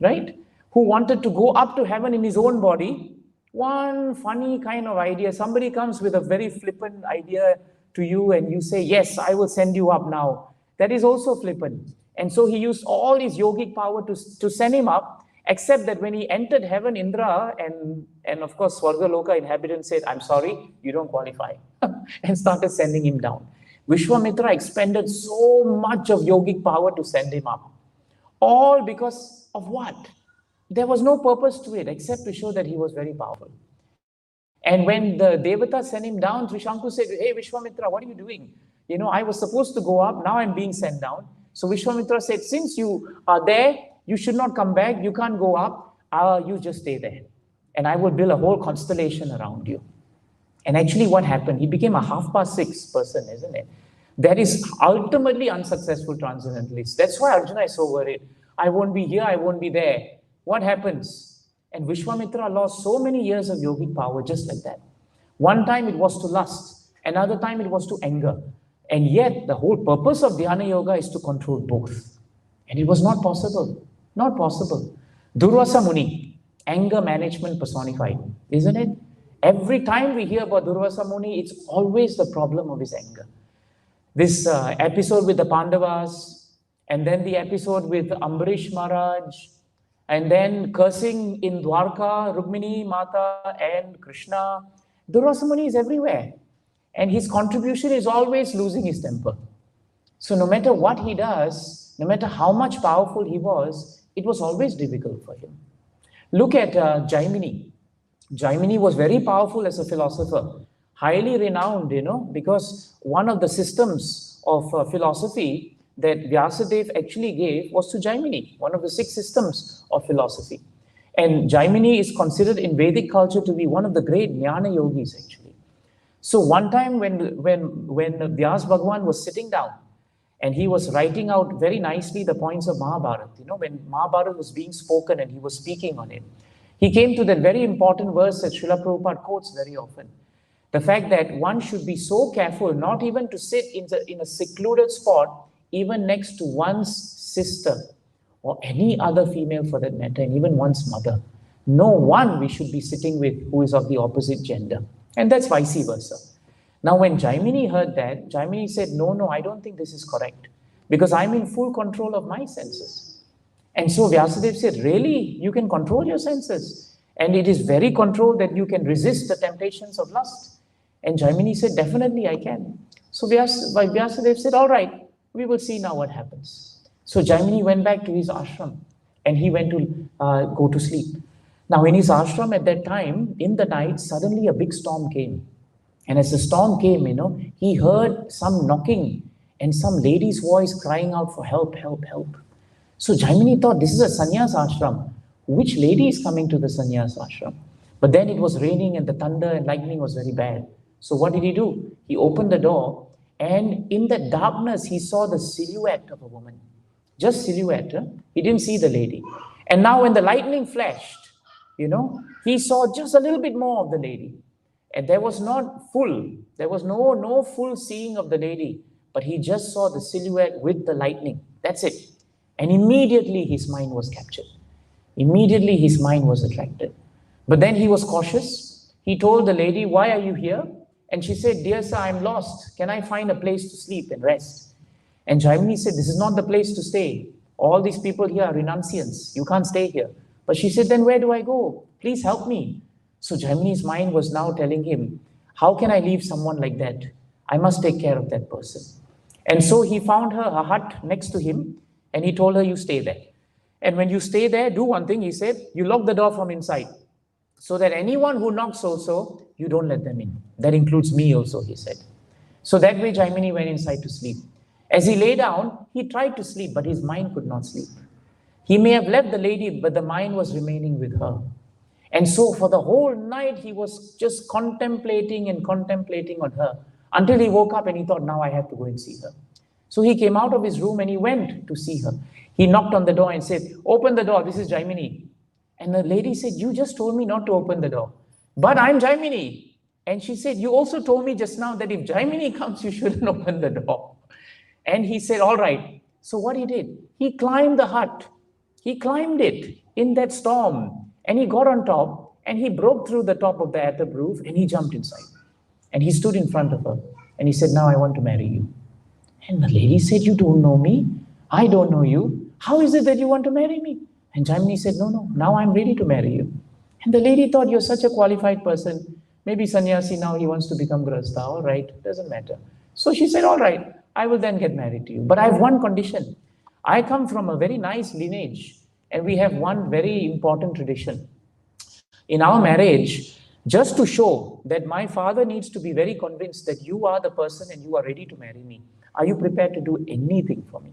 [SPEAKER 1] right? Who wanted to go up to heaven in his own body. One funny kind of idea. Somebody comes with a very flippant idea to you and you say, yes, I will send you up now. That is also flippant. And so he used all his yogic power to send him up. Except that when he entered heaven, Indra and of course Swarga Loka inhabitants said, I'm sorry, you don't qualify. And started sending him down. Vishwamitra expended so much of yogic power to send him up. All because of what? There was no purpose to it except to show that he was very powerful. And when the Devata sent him down, Trishanku said, hey Vishwamitra, what are you doing? I was supposed to go up, now I'm being sent down. So Vishwamitra said, since you are there, you should not come back. You can't go up. You just stay there. And I will build a whole constellation around you. And actually what happened? He became a 6:30 person, isn't it? That is ultimately unsuccessful transcendentalist. That's why Arjuna is so worried. I won't be here. I won't be there. What happens? And Vishwamitra lost so many years of yogic power just like that. One time it was to lust. Another time it was to anger. And yet the whole purpose of Dhyana Yoga is to control both. And it was not possible. Not possible. Durvasa Muni. anger management personified, isn't it? Every time we hear about Durvasa Muni, it's always the problem of his anger. This episode with the Pandavas, and then the episode with Ambarish Maharaj, and then cursing in Dwarka, Rukmini Mata and Krishna. Durvasa Muni is everywhere. And his contribution is always losing his temper. So no matter what he does, no matter how much powerful he was, it was always difficult for him. Look at Jaimini. Jaimini was very powerful as a philosopher, highly renowned, because one of the systems of philosophy that Vyasadeva actually gave was to Jaimini, one of the 6 systems of philosophy. And Jaimini is considered in Vedic culture to be one of the great jnana yogis actually. So one time when Vyas Bhagwan was sitting down and he was writing out very nicely the points of Mahabharata, when Mahabharata was being spoken and he was speaking on it, he came to that very important verse that Srila Prabhupada quotes very often. The fact that one should be so careful not even to sit in a secluded spot, even next to one's sister or any other female for that matter, and even one's mother. No one we should be sitting with who is of the opposite gender. And that's vice versa. Now when Jaimini heard that, Jaimini said, no, I don't think this is correct because I'm in full control of my senses. And so Vyasadeva said, really? You can control your senses? And it is very controlled that you can resist the temptations of lust? And Jaimini said, definitely I can. So Vyasadeva said, all right, we will see now what happens. So Jaimini went back to his ashram and he went to go to sleep. Now in his ashram at that time, in the night, suddenly a big storm came. And as the storm came, he heard some knocking and some lady's voice crying out for help, help, help. So Jaimini thought, this is a sannyas ashram. Which lady is coming to the sannyas ashram? But then it was raining and the thunder and lightning was very bad. So what did he do? He opened the door and in the darkness, he saw the silhouette of a woman. Just silhouette. He didn't see the lady. And now when the lightning flashed, he saw just a little bit more of the lady. And there was no full seeing of the lady, but he just saw the silhouette with the lightning. That's it. And immediately his mind was captured. Immediately his mind was attracted. But then he was cautious. He told the lady, why are you here? And she said, dear sir, I'm lost. Can I find a place to sleep and rest? And Jaimini said, this is not the place to stay. All these people here are renunciants. You can't stay here. But she said, then where do I go? Please help me. So Jaimini's mind was now telling him, how can I leave someone like that? I must take care of that person. And so he found her a hut next to him and he told her, you stay there. And when you stay there, do one thing, he said, you lock the door from inside so that anyone who knocks also, you don't let them in. That includes me also, he said. So that way Jaimini went inside to sleep. As he lay down, he tried to sleep, but his mind could not sleep. He may have left the lady, but the mind was remaining with her. And so for the whole night, he was just contemplating on her until he woke up and he thought, now I have to go and see her. So he came out of his room and he went to see her. He knocked on the door and said, open the door, this is Jaimini. And the lady said, you just told me not to open the door. But I'm Jaimini. And she said, you also told me just now that if Jaimini comes, you shouldn't open the door. And he said, all right. So what he did, he climbed the hut. He climbed it in that storm. And he got on top and he broke through the top of the attic roof and he jumped inside. And he stood in front of her and he said, now I want to marry you. And the lady said, you don't know me. I don't know you. How is it that you want to marry me? And Jaimini said, no, now I'm ready to marry you. And the lady thought, you're such a qualified person. Maybe sannyasi now he wants to become grahastha. All right, doesn't matter. So she said, all right, I will then get married to you. But I have one condition. I come from a very nice lineage. And we have one very important tradition. In our marriage, just to show that my father needs to be very convinced that you are the person and you are ready to marry me, are you prepared to do anything for me?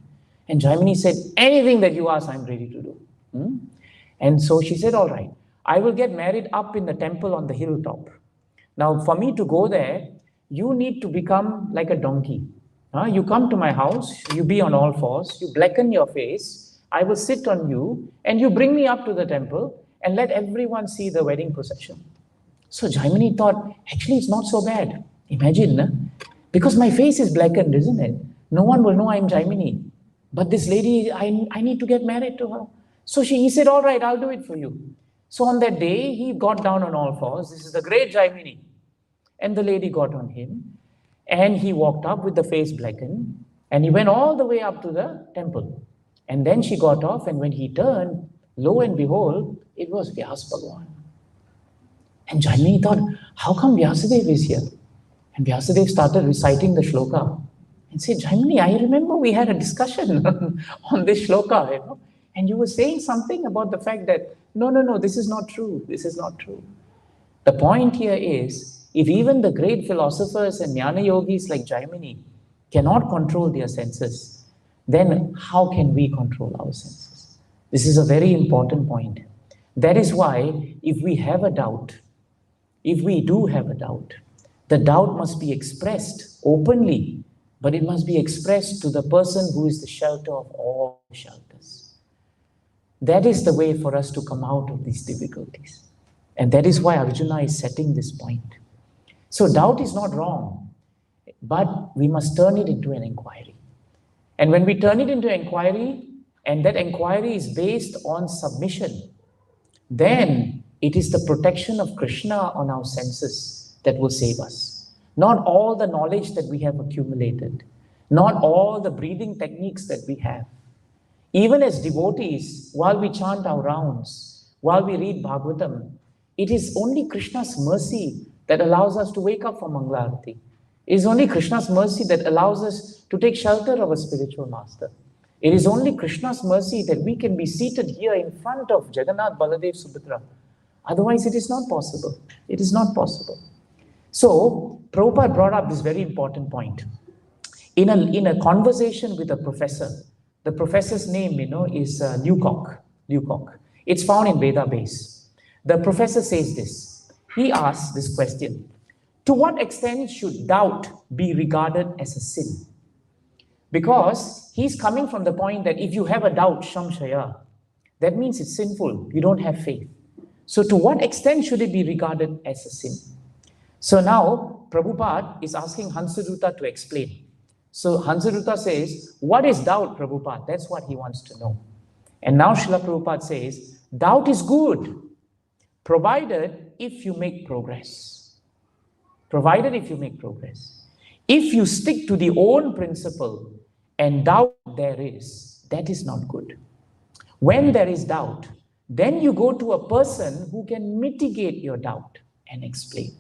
[SPEAKER 1] And Jaimini said, anything that you ask, I'm ready to do. And so she said, all right, I will get married up in the temple on the hilltop. Now, for me to go there, you need to become like a donkey. You come to my house, you be on all fours, you blacken your face, I will sit on you and you bring me up to the temple and let everyone see the wedding procession. So Jaimini thought, actually it's not so bad. Imagine, because my face is blackened, isn't it? No one will know I'm Jaimini. But this lady, I need to get married to her. So he said, all right, I'll do it for you. So on that day, he got down on all fours. This is the great Jaimini. And the lady got on him. And he walked up with the face blackened. And he went all the way up to the temple. And then she got off. And when he turned, lo and behold, it was Vyas Bhagavan. And Jaimini thought, how come Vyasadeva is here? And Vyasadeva started reciting the shloka. And said, Jaimini, I remember we had a discussion on this shloka, and you were saying something about the fact that, no, this is not true. This is not true. The point here is, if even the great philosophers and jnana yogis like Jaimini cannot control their senses, then how can we control our senses? This is a very important point. That is why, if we have a doubt, if we do have a doubt, the doubt must be expressed openly, but it must be expressed to the person who is the shelter of all shelters. That is the way for us to come out of these difficulties. And that is why Arjuna is setting this point. So doubt is not wrong, but we must turn it into an inquiry. And when we turn it into inquiry, and that inquiry is based on submission, then it is the protection of Krishna on our senses that will save us. Not all the knowledge that we have accumulated, not all the breathing techniques that we have. Even as devotees, while we chant our rounds, while we read Bhagavatam, it is only Krishna's mercy that allows us to wake up from Mangalarati. It is only Krishna's mercy that allows us to take shelter of a spiritual master. It is only Krishna's mercy that we can be seated here in front of Jagannath, Baladev, Subhadra. Otherwise, it is not possible. It is not possible. So, Prabhupada brought up this very important point. In a conversation with a professor, the professor's name, is Newcock. It's found in Veda base. The professor says this. He asks this question. To what extent should doubt be regarded as a sin? Because he's coming from the point that if you have a doubt, Shamshaya, that means it's sinful. You don't have faith. So to what extent should it be regarded as a sin? So now, Prabhupada is asking Hansaduta to explain. So Hansaduta says, what is doubt, Prabhupada? That's what he wants to know. And now Srila Prabhupada says, doubt is good, provided if you make progress. Provided if you make progress. If you stick to the own principle and doubt there is, that is not good. When there is doubt, then you go to a person who can mitigate your doubt and explain.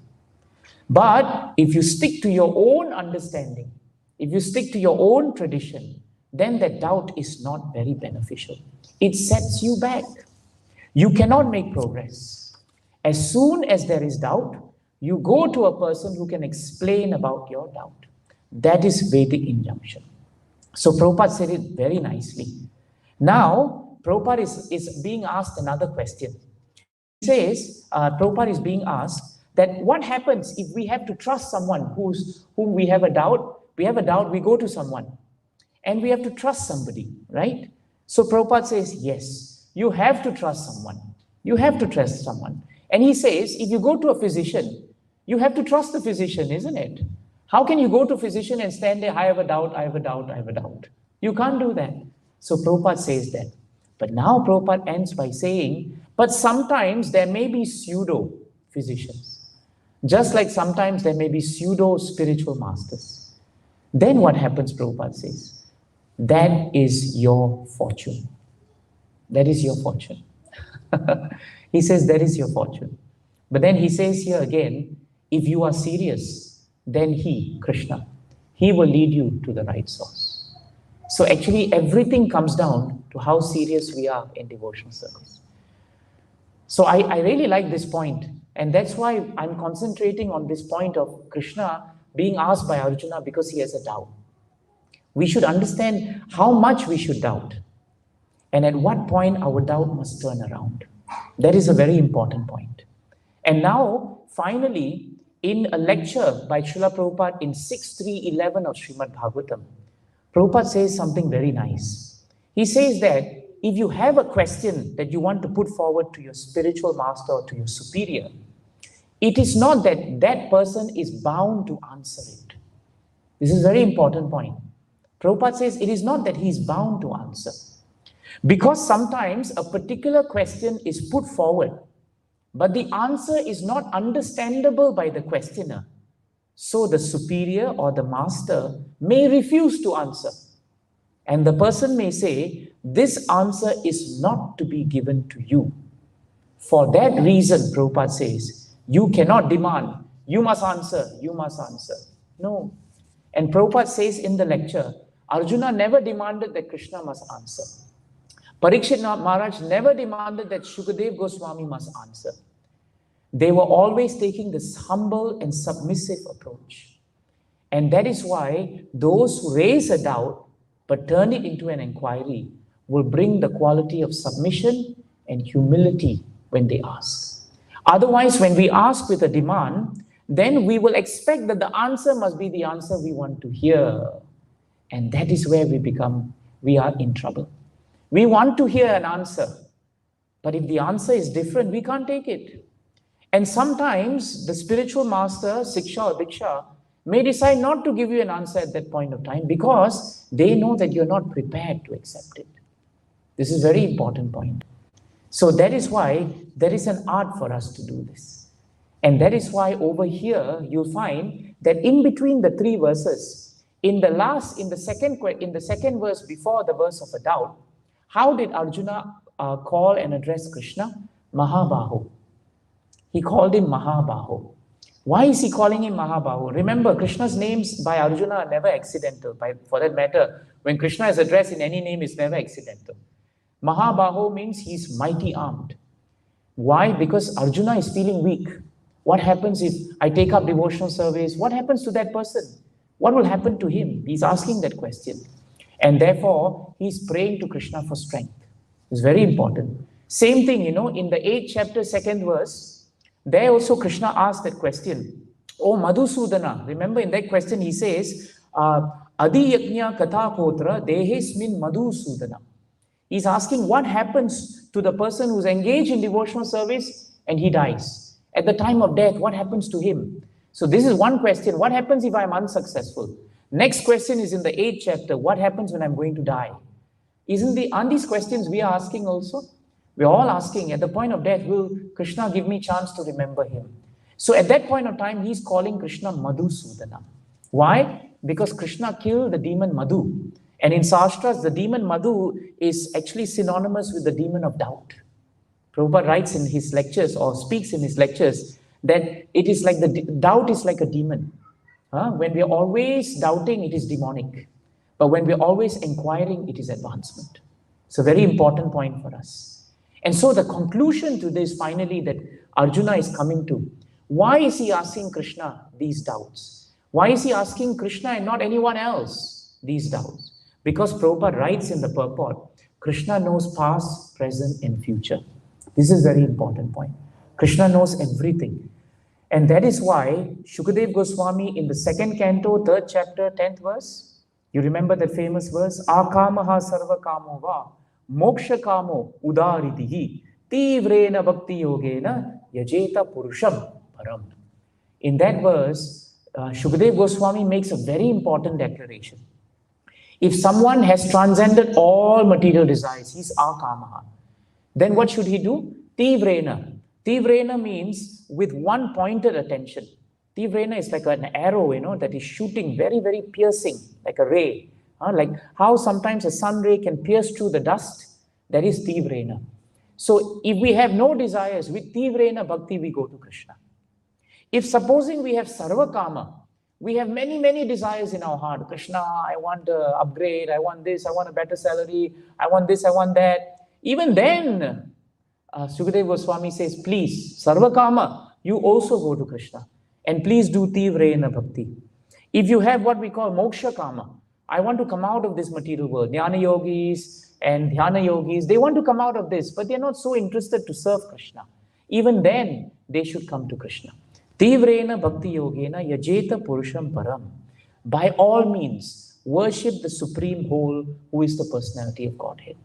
[SPEAKER 1] But if you stick to your own understanding, if you stick to your own tradition, then that doubt is not very beneficial. It sets you back. You cannot make progress. As soon as there is doubt, you go to a person who can explain about your doubt. That is Vedic injunction. So Prabhupada said it very nicely. Now, Prabhupada is being asked another question. He says, Prabhupada is being asked that what happens if we have to trust someone whom we have a doubt, we go to someone and we have to trust somebody, right? So Prabhupada says, yes, you have to trust someone. You have to trust someone. And he says, if you go to a physician, you have to trust the physician, isn't it? How can you go to a physician and stand there, I have a doubt, I have a doubt, I have a doubt? You can't do that. So Prabhupada says that. But now Prabhupada ends by saying, but sometimes there may be pseudo-physicians. Just like sometimes there may be pseudo-spiritual masters. Then what happens, Prabhupada says? That is your fortune. That is your fortune. He says that is your fortune. But then he says here again, if you are serious, then he, Krishna, he will lead you to the right source. So actually everything comes down to how serious we are in devotional service. So I really like this point. And that's why I'm concentrating on this point of Krishna being asked by Arjuna because he has a doubt. We should understand how much we should doubt. And at what point our doubt must turn around. That is a very important point. And now, finally, in a lecture by Srila Prabhupada in 6.3.11 of Srimad Bhagavatam, Prabhupada says something very nice. He says that if you have a question that you want to put forward to your spiritual master or to your superior, it is not that that person is bound to answer it. This is a very important point. Prabhupada says it is not that he is bound to answer. Because sometimes a particular question is put forward but the answer is not understandable by the questioner. So the superior or the master may refuse to answer. And the person may say, this answer is not to be given to you. For that reason, Prabhupada says, you cannot demand, you must answer, you must answer. No. And Prabhupada says in the lecture, Arjuna never demanded that Krishna must answer. Parikshit Maharaj never demanded that Shukadev Goswami must answer. They were always taking this humble and submissive approach. And that is why those who raise a doubt but turn it into an inquiry will bring the quality of submission and humility when they ask. Otherwise, when we ask with a demand, then we will expect that the answer must be the answer we want to hear. And that is where we are in trouble. We want to hear an answer, but if the answer is different, we can't take it. And sometimes the spiritual master, Siksha or Diksha, may decide not to give you an answer at that point of time because they know that you're not prepared to accept it. This is a very important point. So that is why there is an art for us to do this. And that is why over here you'll find that in between the three verses, in the second verse before the verse of a doubt, how did Arjuna call and address Krishna? Mahabaho. He called him Mahabaho. Why is he calling him Mahabaho? Remember, Krishna's names by Arjuna are never accidental. For that matter, when Krishna is addressed in any name, it's never accidental. Mahabaho means he's mighty armed. Why? Because Arjuna is feeling weak. What happens if I take up devotional service? What happens to that person? What will happen to him? He's asking that question. And therefore, he's praying to Krishna for strength. It's very important. Same thing, in the 8th chapter, 2nd verse, there also Krishna asked that question. Oh, Madhusudana. Remember in that question he says, Adi Yajna Katha Kotra Dehesmin Madhusudana. He's asking what happens to the person who's engaged in devotional service and he dies. At the time of death, what happens to him? So this is one question. What happens if I'm unsuccessful? Next question is in the 8th chapter. What happens when I'm going to die? Aren't these questions we are asking also? We're all asking, at the point of death, will Krishna give me chance to remember him? So at that point of time, he's calling Krishna Madhusudana. Why? Because Krishna killed the demon Madhu. And in Shastras, the demon Madhu is actually synonymous with the demon of doubt. Prabhupada writes in his lectures or speaks in his lectures that it is like doubt is like a demon. When we are always doubting, it is demonic. But when we are always inquiring, it is advancement. It's a very important point for us. And so the conclusion to this finally that Arjuna is coming to, why is he asking Krishna these doubts? Why is he asking Krishna and not anyone else these doubts? Because Prabhupada writes in the purport, Krishna knows past, present and future. This is a very important point. Krishna knows everything. And that is why Shukadev Goswami in the 2nd canto, 3rd chapter, 10th verse, you remember that famous verse, Akamaha sarva kamo va, moksha kamo udaritihi, tivrena bhakti yogena yajeta purusham param. In that verse, Shukadev Goswami makes a very important declaration. If someone has transcended all material desires, he's akamaha, then what should he do? Tivrena. Tivrena means with one pointed attention. Tivrena is like an arrow, that is shooting very, very piercing, like a ray. Like how sometimes a sun ray can pierce through the dust, that is Tivrena. So if we have no desires, with Tivrena Bhakti we go to Krishna. If supposing we have Sarva Kama, we have many, many desires in our heart. Krishna, I want to upgrade, I want this, I want a better salary, I want this, I want that. Even then, Sukadeva Goswami says, please, Sarva Kama, you also go to Krishna. And please do Tivrena Bhakti. If you have what we call Moksha Kama, I want to come out of this material world. Jnana Yogis and Dhyana Yogis, they want to come out of this, but they're not so interested to serve Krishna. Even then, they should come to Krishna. Tivrena Bhakti Yogena Yajeta Purusham Param. By all means, worship the Supreme Whole, who is the personality of Godhead.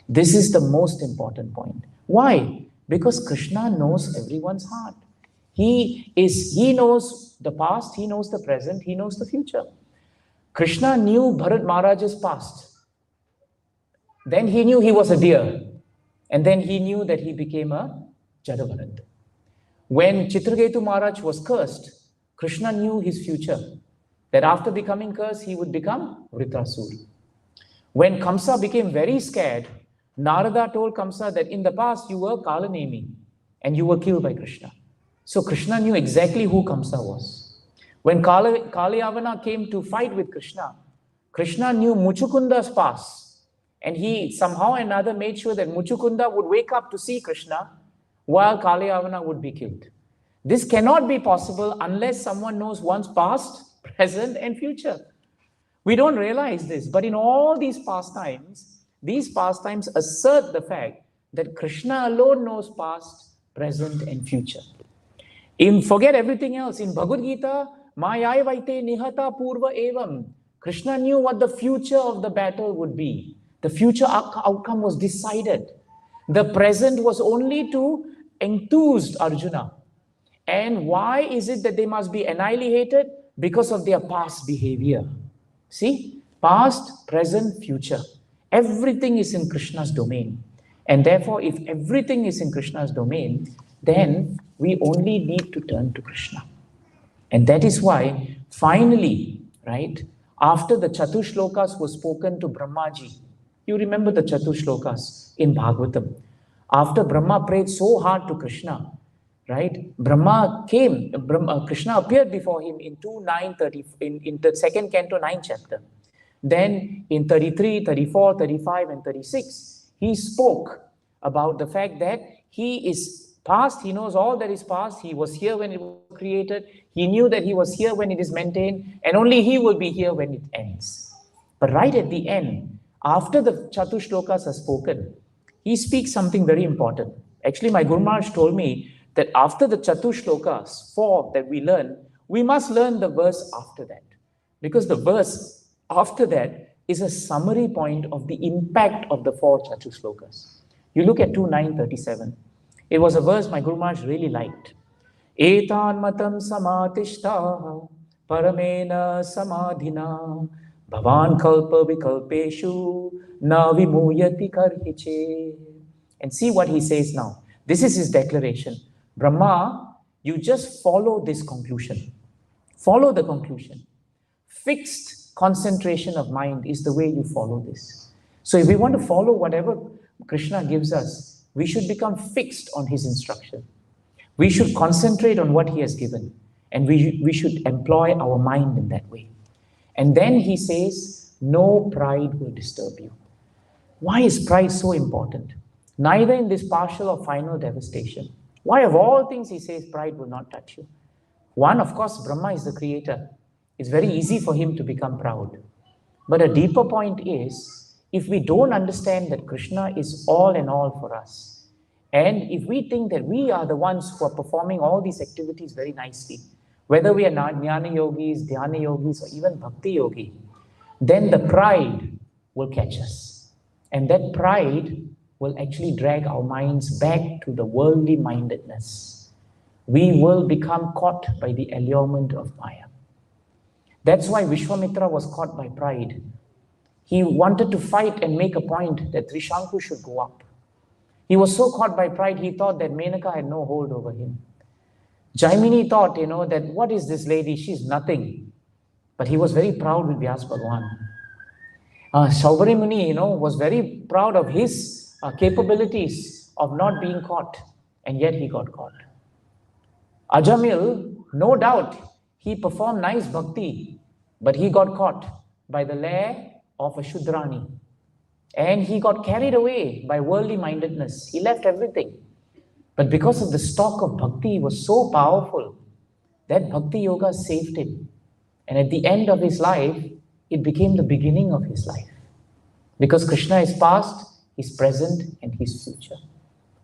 [SPEAKER 1] This is the most important point. Why? Because Krishna knows everyone's heart. He knows the past, he knows the present, he knows the future. Krishna knew Bharat Maharaj's past. Then he knew he was a deer. And then he knew that he became a Jadabharat. When Chitraketu Maharaj was cursed, Krishna knew his future, that after becoming cursed, he would become Vritrasura. When Kamsa became very scared, Narada told Kamsa that in the past you were Kalanemi and you were killed by Krishna. So Krishna knew exactly who Kamsa was. When Kalyavana came to fight with Krishna, Krishna knew Muchukunda's past, and he somehow or another made sure that Muchukunda would wake up to see Krishna while Kalyavana would be killed. This cannot be possible unless someone knows one's past, present, and future. We don't realize this, but in all these pastimes assert the fact that Krishna alone knows past, present, and future. Forget everything else. In Bhagavad-Gita, Mayai Vaite Nihata Purva Evam, Krishna knew what the future of the battle would be. The future outcome was decided. The present was only to enthuse Arjuna. And why is it that they must be annihilated? Because of their past behavior. See? Past, present, future. Everything is in Krishna's domain. And therefore, if everything is in Krishna's domain, then we only need to turn to Krishna. And that is why, finally, right, after the Chatushlokas were spoken to Brahmaji, you remember the Chatushlokas in Bhagavatam. After Brahma prayed so hard to Krishna, right, Krishna appeared before him in in the second canto, 9th chapter. Then in 33, 34, 35, and 36, he spoke about the fact that he is past, he knows all that is past, he was here when it was created, he knew that he was here when it is maintained, and only he will be here when it ends. But right at the end, after the Chatushlokas are spoken, he speaks something very important. Actually, my Guru Maharaj told me that after the Chatushlokas, 4 that we learn, we must learn the verse after that. Because the verse after that is a summary point of the impact of the 4 Chatushlokas. You look at 2.9.37. It was a verse my Guru Maharaj really liked. Etan matam samatishta paramena samadhina bhavan kalpa vikalpeshu na vimuyati karhiche. And see what he says now. This is his declaration. Brahma, you just follow this conclusion. Follow the conclusion. Fixed concentration of mind is the way you follow this. So if we want to follow whatever Krishna gives us, we should become fixed on his instruction. We should concentrate on what he has given. And we should employ our mind in that way. And then he says, no pride will disturb you. Why is pride so important? Neither in this partial or final devastation. Why of all things he says pride will not touch you? One, of course, Brahma is the creator. It's very easy for him to become proud. But a deeper point is, if we don't understand that Krishna is all and all for us, and if we think that we are the ones who are performing all these activities very nicely, whether we are Jnana Yogis, Dhyana Yogis, or even Bhakti Yogi, then the pride will catch us. And that pride will actually drag our minds back to the worldly mindedness. We will become caught by the allurement of Maya. That's why Vishwamitra was caught by pride. He wanted to fight and make a point that Trishanku should go up. He was so caught by pride, he thought that Menaka had no hold over him. Jaimini thought, that what is this lady? She's nothing. But he was very proud with Vyas Bhagwan. Saubhari Muni, was very proud of his capabilities of not being caught, and yet he got caught. Ajamil, no doubt, he performed nice bhakti, but he got caught by the lair of a Shudrani. And he got carried away by worldly mindedness. He left everything. But because of the stock of bhakti was so powerful, that bhakti yoga saved him. And at the end of his life, it became the beginning of his life. Because Krishna is past, he's present, and he's future.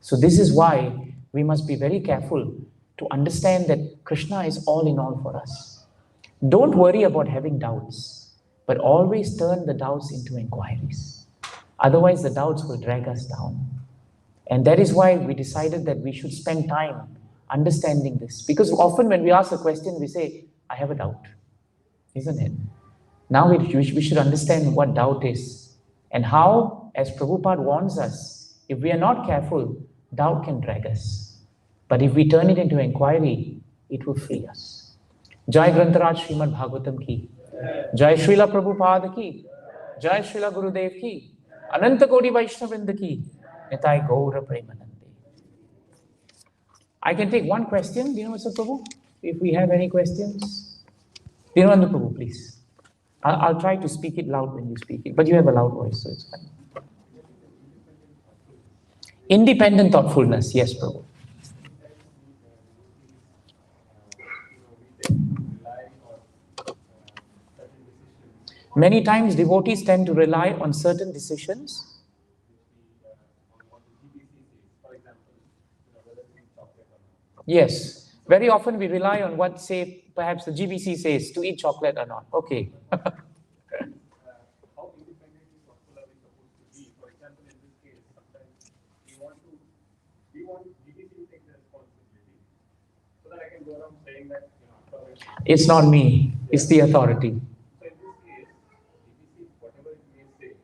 [SPEAKER 1] So this is why we must be very careful to understand that Krishna is all in all for us. Don't worry about having doubts, but always turn the doubts into inquiries. Otherwise, the doubts will drag us down. And that is why we decided that we should spend time understanding this. Because often when we ask a question, we say, I have a doubt. Isn't it? Now we should understand what doubt is. And how, as Prabhupada warns us, if we are not careful, doubt can drag us. But if we turn it into inquiry, it will free us. Jai Grantaraj Srimad Bhagavatam ki. Jai Srila Prabhupada ki. Jai Srila Gurudev ki. Ananta Kodi Vaishnavrinda ki. Nitai Gaura Premanande. I can take one question, Mr. Prabhu, if we have any questions. Dinananda Prabhu, please. I'll try to speak it loud when you speak it, but you have a loud voice, so it's fine. Independent thoughtfulness, yes, Prabhu. Many times devotees tend to rely on certain decisions. Yes, very often we rely on what, say, perhaps the GBC says to eat chocolate or not. Okay.
[SPEAKER 2] How independently thoughtful are we supposed to be? For example, in this case, sometimes we want GBC to take the responsibility so that I can go around saying that,
[SPEAKER 1] it's not me, it's the authority.
[SPEAKER 2] So in this case, GBC, whatever it may say,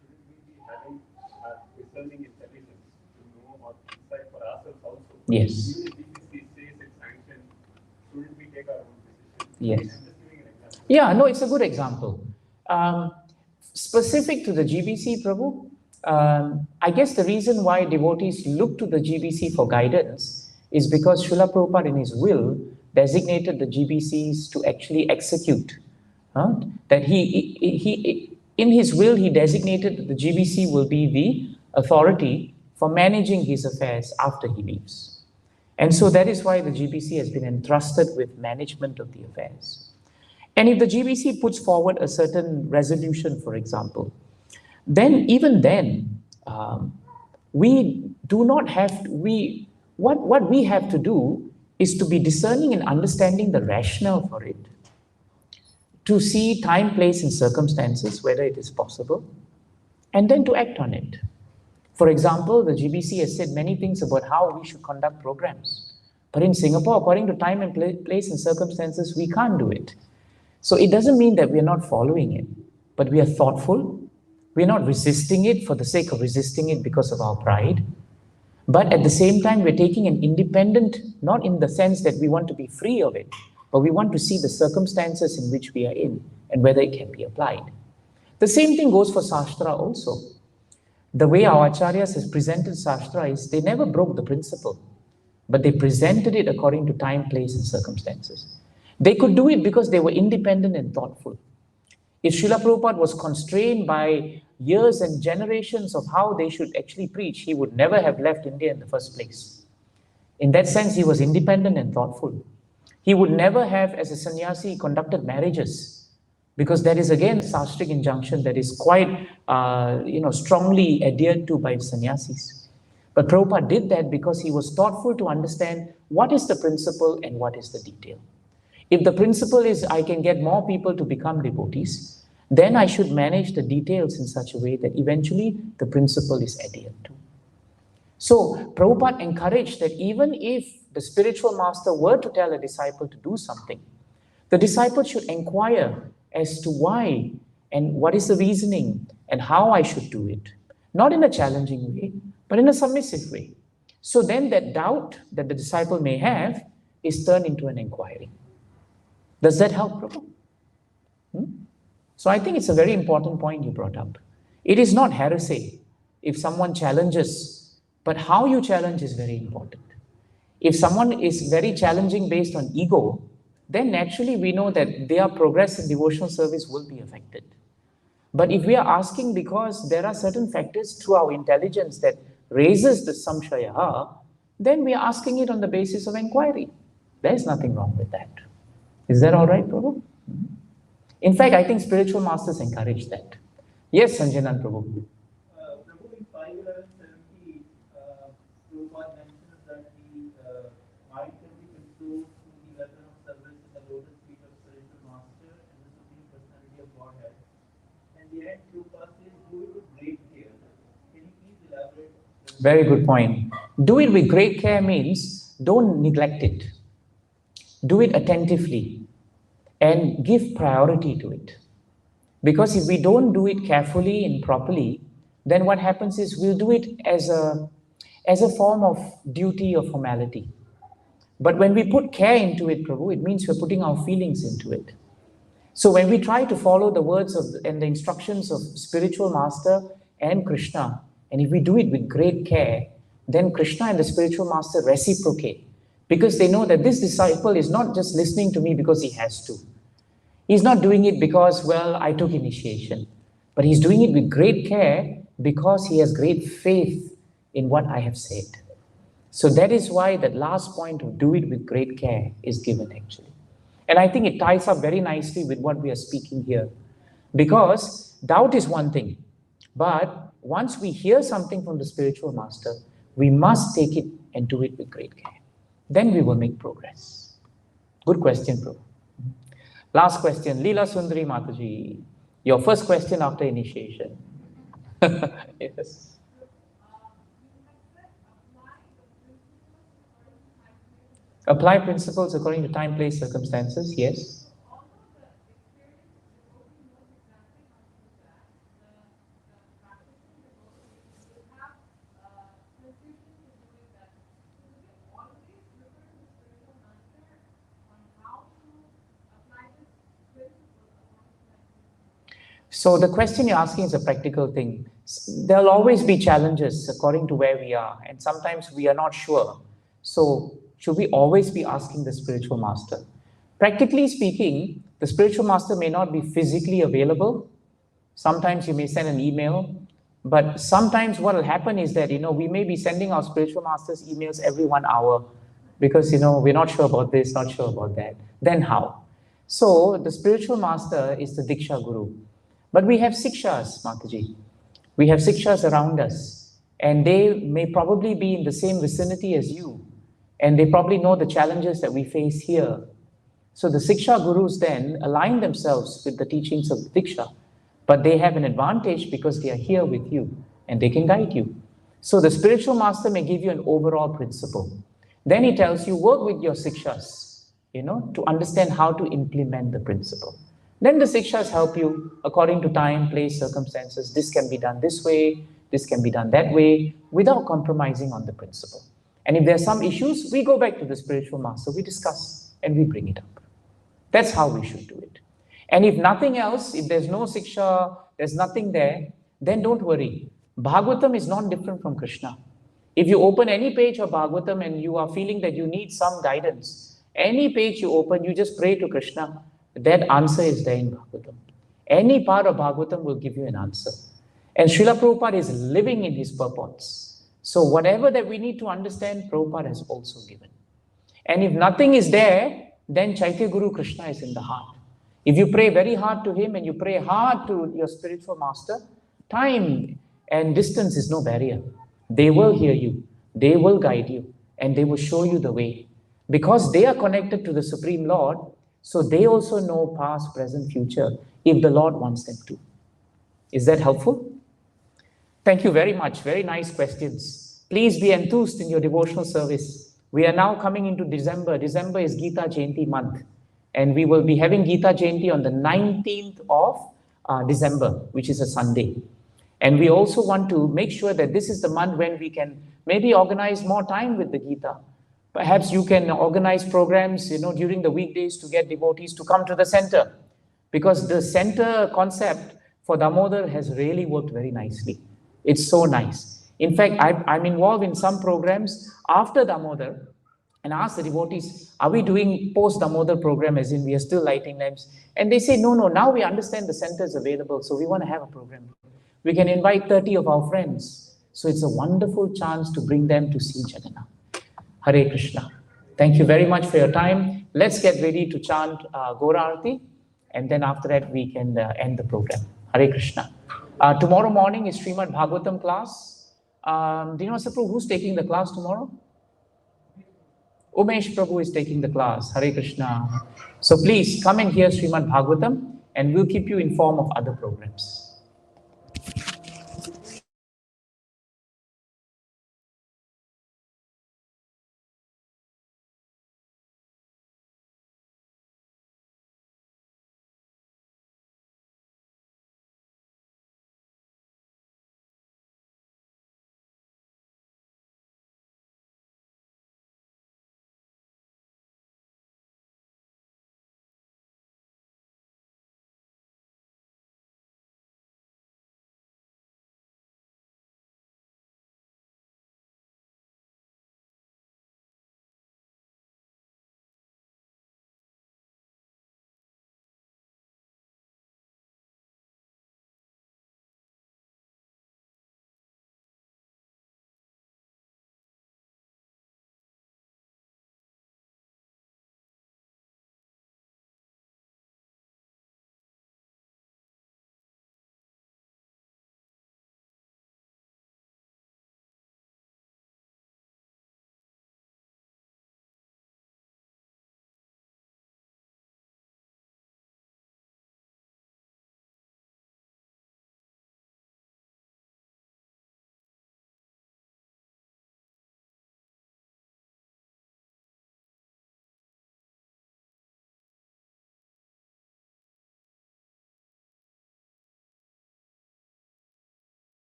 [SPEAKER 2] shouldn't we be having our discerning intelligence to know or insight for ourselves also?
[SPEAKER 1] Yes.
[SPEAKER 2] Even if GBC says it's sanctioned, shouldn't we take our own decision?
[SPEAKER 1] Yes.
[SPEAKER 2] I'm just giving an example.
[SPEAKER 1] Yeah, no, it's a good example. Specific to the GBC, Prabhu, I guess the reason why devotees look to the GBC for guidance is because Srila Prabhupada in his will designated the GBCs to actually execute. That he in his will, he designated that the GBC will be the authority for managing his affairs after he leaves. And so that is why the GBC has been entrusted with management of the affairs. And if the GBC puts forward a certain resolution, for example, then even then, we do not have to, what we have to do is to be discerning and understanding the rationale for it, to see time, place, and circumstances, whether it is possible, and then to act on it. For example, the GBC has said many things about how we should conduct programs. But in Singapore, according to time and place and circumstances, we can't do it. So it doesn't mean that we are not following it, but we are thoughtful. We are not resisting it for the sake of resisting it because of our pride. But at the same time, we're taking an independent, not in the sense that we want to be free of it, but we want to see the circumstances in which we are in and whether it can be applied. The same thing goes for Shastra also. The way our Acharyas has presented Shastra is they never broke the principle, but they presented it according to time, place, and circumstances. They could do it because they were independent and thoughtful. If Srila Prabhupada was constrained by years and generations of how they should actually preach, he would never have left India in the first place. In that sense, he was independent and thoughtful. He would never have, as a sannyasi, conducted marriages, because that is again a sastric injunction that is quite strongly adhered to by sannyasis. But Prabhupada did that because he was thoughtful to understand what is the principle and what is the detail. If the principle is I can get more people to become devotees, then I should manage the details in such a way that eventually the principle is adhered to. So Prabhupada encouraged that even if the spiritual master were to tell a disciple to do something, the disciple should inquire as to why and what is the reasoning and how I should do it. Not in a challenging way, but in a submissive way. So then that doubt that the disciple may have is turned into an inquiry. Does that help, Prabhu? So I think it's a very important point you brought up. It is not heresy if someone challenges, but how you challenge is very important. If someone is very challenging based on ego, then naturally we know that their progress in devotional service will be affected. But if we are asking because there are certain factors through our intelligence that raises the samshaya, then we are asking it on the basis of inquiry. There is nothing wrong with that. Is that all right, Prabhu? In fact, I think spiritual masters encourage that. Yes, Sanjanan Prabhu.
[SPEAKER 3] Prabhu, in 570, Prabhupada mentions that the mind can be controlled through the weapon of service in the lotus feet of spiritual master and the Supreme Personality of Godhead. And the end, Prabhupada says, do it with great care. Can you please elaborate?
[SPEAKER 1] Very good point. Do it with great care means don't neglect it. Do it attentively and give priority to it. Because if we don't do it carefully and properly, then what happens is we'll do it as a form of duty or formality. But when we put care into it, Prabhu, it means we're putting our feelings into it. So when we try to follow the words and the instructions of spiritual master and Krishna, and if we do it with great care, then Krishna and the spiritual master reciprocate, because they know that this disciple is not just listening to me because he has to. He's not doing it because, well, I took initiation, but he's doing it with great care because he has great faith in what I have said. So that is why that last point of do it with great care is given actually. And I think it ties up very nicely with what we are speaking here. Because doubt is one thing, but once we hear something from the spiritual master, we must take it and do it with great care. Then we will make progress. Good question, Prabhu. Last question, Leela Sundari Mataji. Your first question after initiation. Yes. Apply principles according to time, place, circumstances. Yes. So the question you're asking is a practical thing. There'll always be challenges according to where we are, and sometimes we are not sure. So should we always be asking the spiritual master? Practically speaking, the spiritual master may not be physically available. Sometimes you may send an email, but sometimes what will happen is that, we may be sending our spiritual masters emails every 1 hour because, we're not sure about this, not sure about that. Then how? So the spiritual master is the Diksha Guru. But we have Sikshas, Mataji. We have Sikshas around us, and they may probably be in the same vicinity as you, and they probably know the challenges that we face here. So the Siksha Gurus then align themselves with the teachings of the Diksha, but they have an advantage because they are here with you and they can guide you. So the spiritual master may give you an overall principle. Then he tells you, work with your Sikshas, to understand how to implement the principle. Then the Sikshas help you according to time, place, circumstances. This can be done this way, this can be done that way, without compromising on the principle. And if there are some issues, we go back to the spiritual master, we discuss, and we bring it up. That's how we should do it. And if nothing else, if there's no Siksha, there's nothing there, then don't worry. Bhagavatam is not different from Krishna. If you open any page of Bhagavatam and you are feeling that you need some guidance, any page you open, you just pray to Krishna. That answer is there in Bhagavatam. Any part of Bhagavatam will give you an answer. And Srila Prabhupada is living in his purports. So whatever that we need to understand, Prabhupada has also given. And if nothing is there, then Chaitya Guru Krishna is in the heart. If you pray very hard to him and you pray hard to your spiritual master, time and distance is no barrier. They will hear you, they will guide you, and they will show you the way. Because they are connected to the Supreme Lord, so they also know past, present, future, if the Lord wants them to. Is that helpful? Thank you very much. Very nice questions. Please be enthused in your devotional service. We are now coming into December. December is Gita Jayanti month. And we will be having Gita Jayanti on the 19th of December, which is a Sunday. And we also want to make sure that this is the month when we can maybe organize more time with the Gita. Perhaps you can organize programs, during the weekdays to get devotees to come to the center. Because the center concept for Damodar has really worked very nicely. It's so nice. In fact, I'm involved in some programs after Damodar and ask the devotees, are we doing post-Damodar program, as in we are still lighting lamps? And they say, no, now we understand the center is available, so we want to have a program. We can invite 30 of our friends. So it's a wonderful chance to bring them to see Jagannath. Hare Krishna. Thank you very much for your time. Let's get ready to chant Gora Arati, and then after that we can end the program. Hare Krishna. Tomorrow morning is Srimad Bhagavatam class. Do you know, Prabhu, who's taking the class tomorrow? Umesh Prabhu is taking the class. Hare Krishna. So please come and hear Srimad Bhagavatam, and we'll keep you informed of other programs.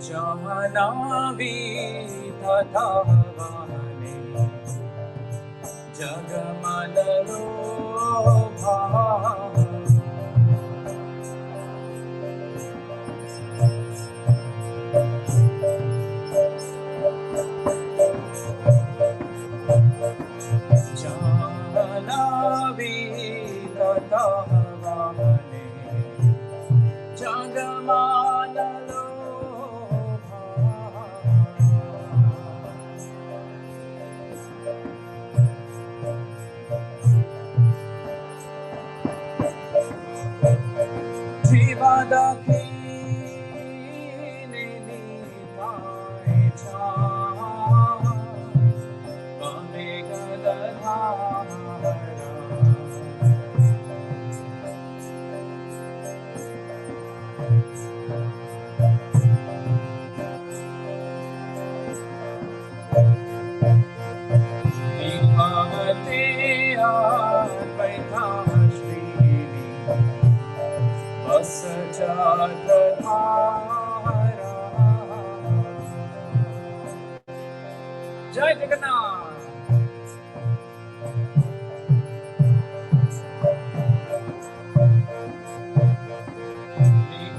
[SPEAKER 1] Jahanavi tata vane Jagamalalo Jahanavi tata vane Jagamalalo Jivadaki Nidai Cha Pamegadadhara Bhagavate Advaita Srini Vasajadhara Jai Jagannath.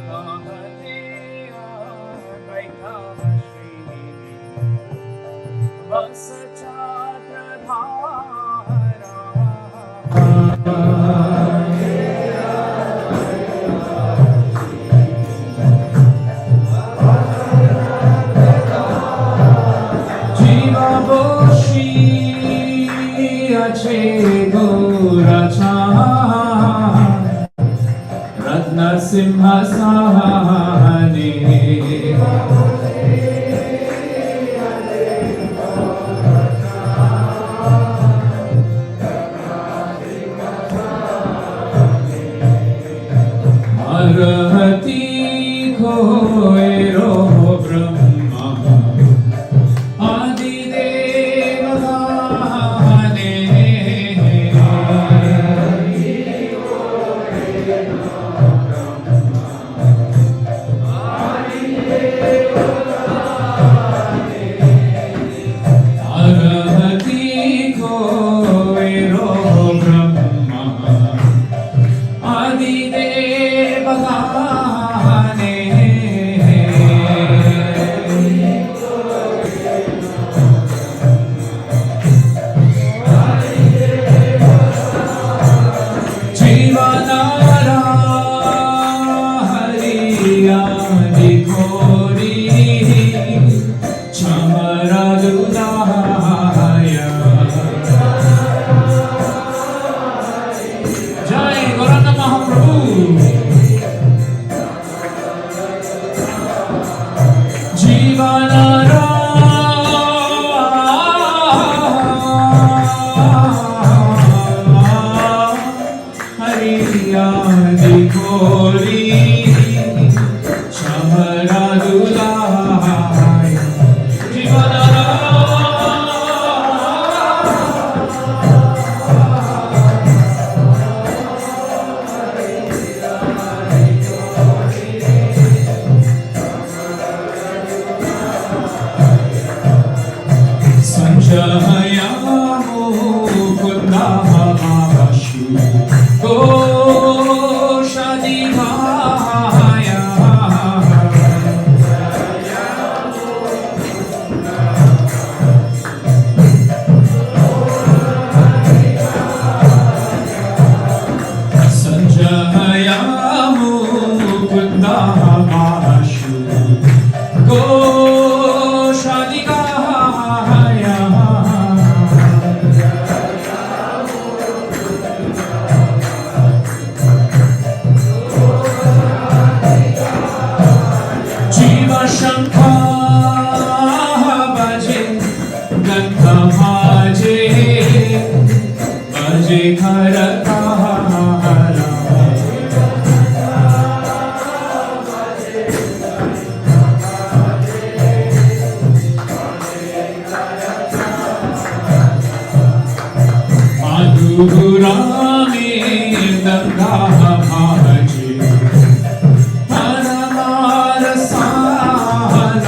[SPEAKER 1] Bhagavate Advaita Srini Vasajadhara Jiva Boshi Ache Goracha Ratna Simhasane Arhati Koero Brahma Adi Devakane Arhati Koero Brahma Adi Devakane Jivanara Hariya Dikhori Chamaradudaya Jai Gauranga Mahaprabhu Jivanara Hariya Dikhori Chamaradudaya Jivanara Sanjaya Mukunda Mahashu Goshadivaya Sanjaya Mukunda Mahashu Goshadivaya Jiva Shankar Bhaje Ganga Bhaje Bhaje Karatara Madhurami Ganga Bhaje Paramarasana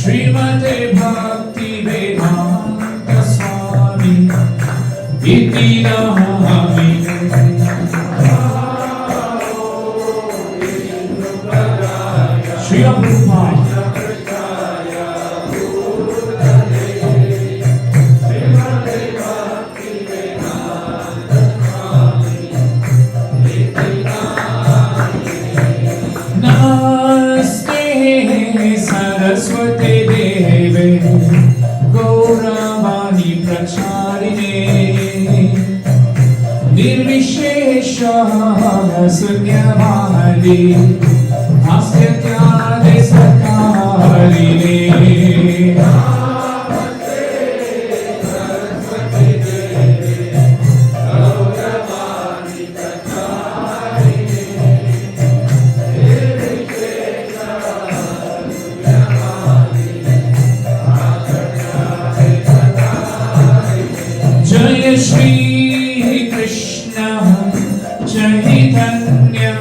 [SPEAKER 4] Srimate Bhakti Vedanta Swami Iti Nami Srila Prabhupada Saraswati Deve Gauravani Pracharine Nirvishesha Sunyavadi Astyatya Desakarine Namaste Saraswati Deve Gauravani Pracharine Chaitanya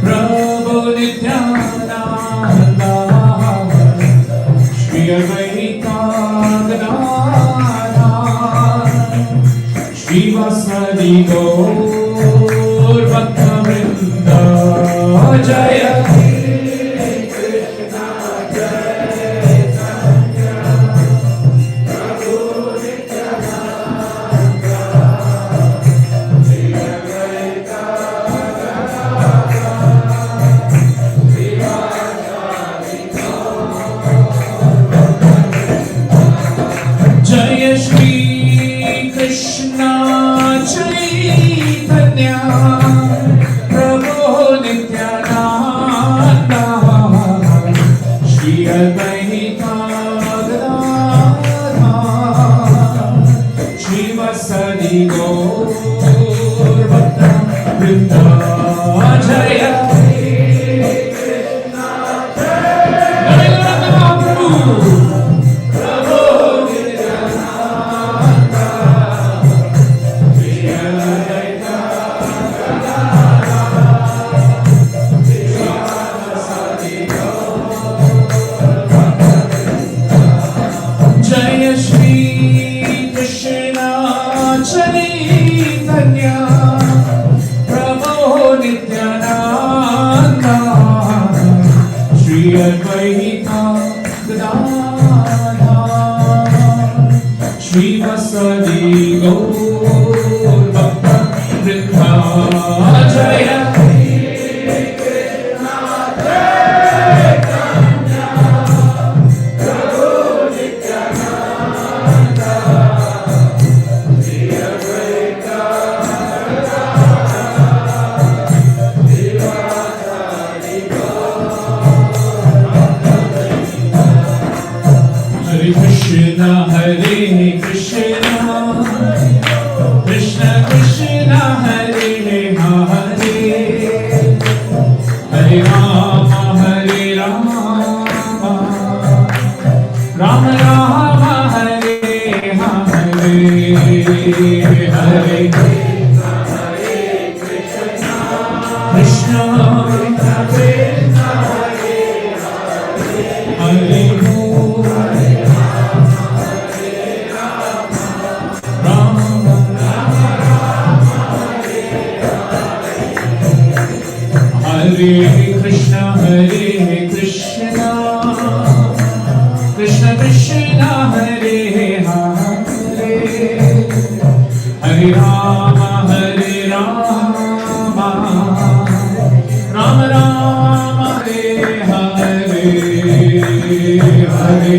[SPEAKER 4] Prabhu Nityananda Shri Advaita Gadadhara Shri Vasadi Gaur Bhakta Vrinda Jaya Jaya Shri Krishna Chaitanya Prabhu Nityananda Shri Advaita Gadadhara Shri Vasadi Gaur Bhakta Vrinda Jaya Devakinandan Prabhu Jaya Shri Krishna Chaitanya Prabhu Nityananda Shri Advaita Gadadhara Shri Vasadi Gaur Bhakta Vrinda Jaya Hare Krishna Krishna Krishna Hare Hare Hare Rama Rama Rama Hare Hare Hare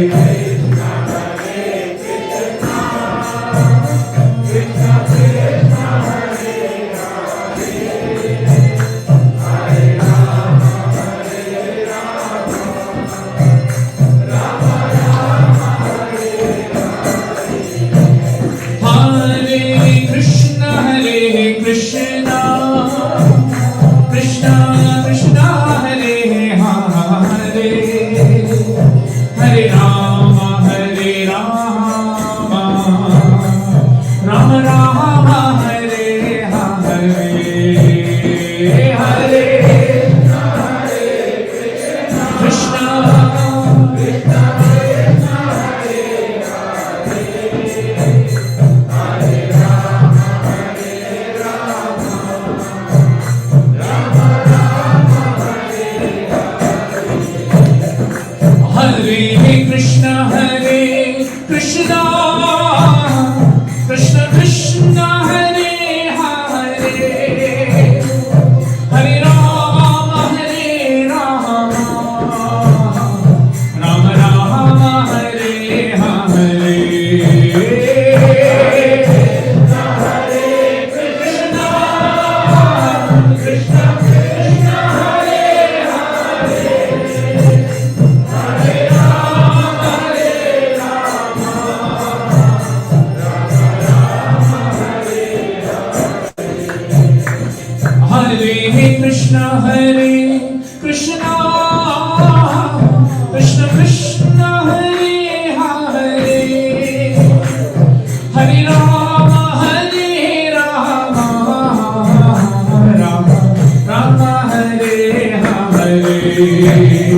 [SPEAKER 4] Krishna Hare Hare Krishna Krishna Krishna Hare Hare Hare Rama Rama Rama Hare Hare Hare Hare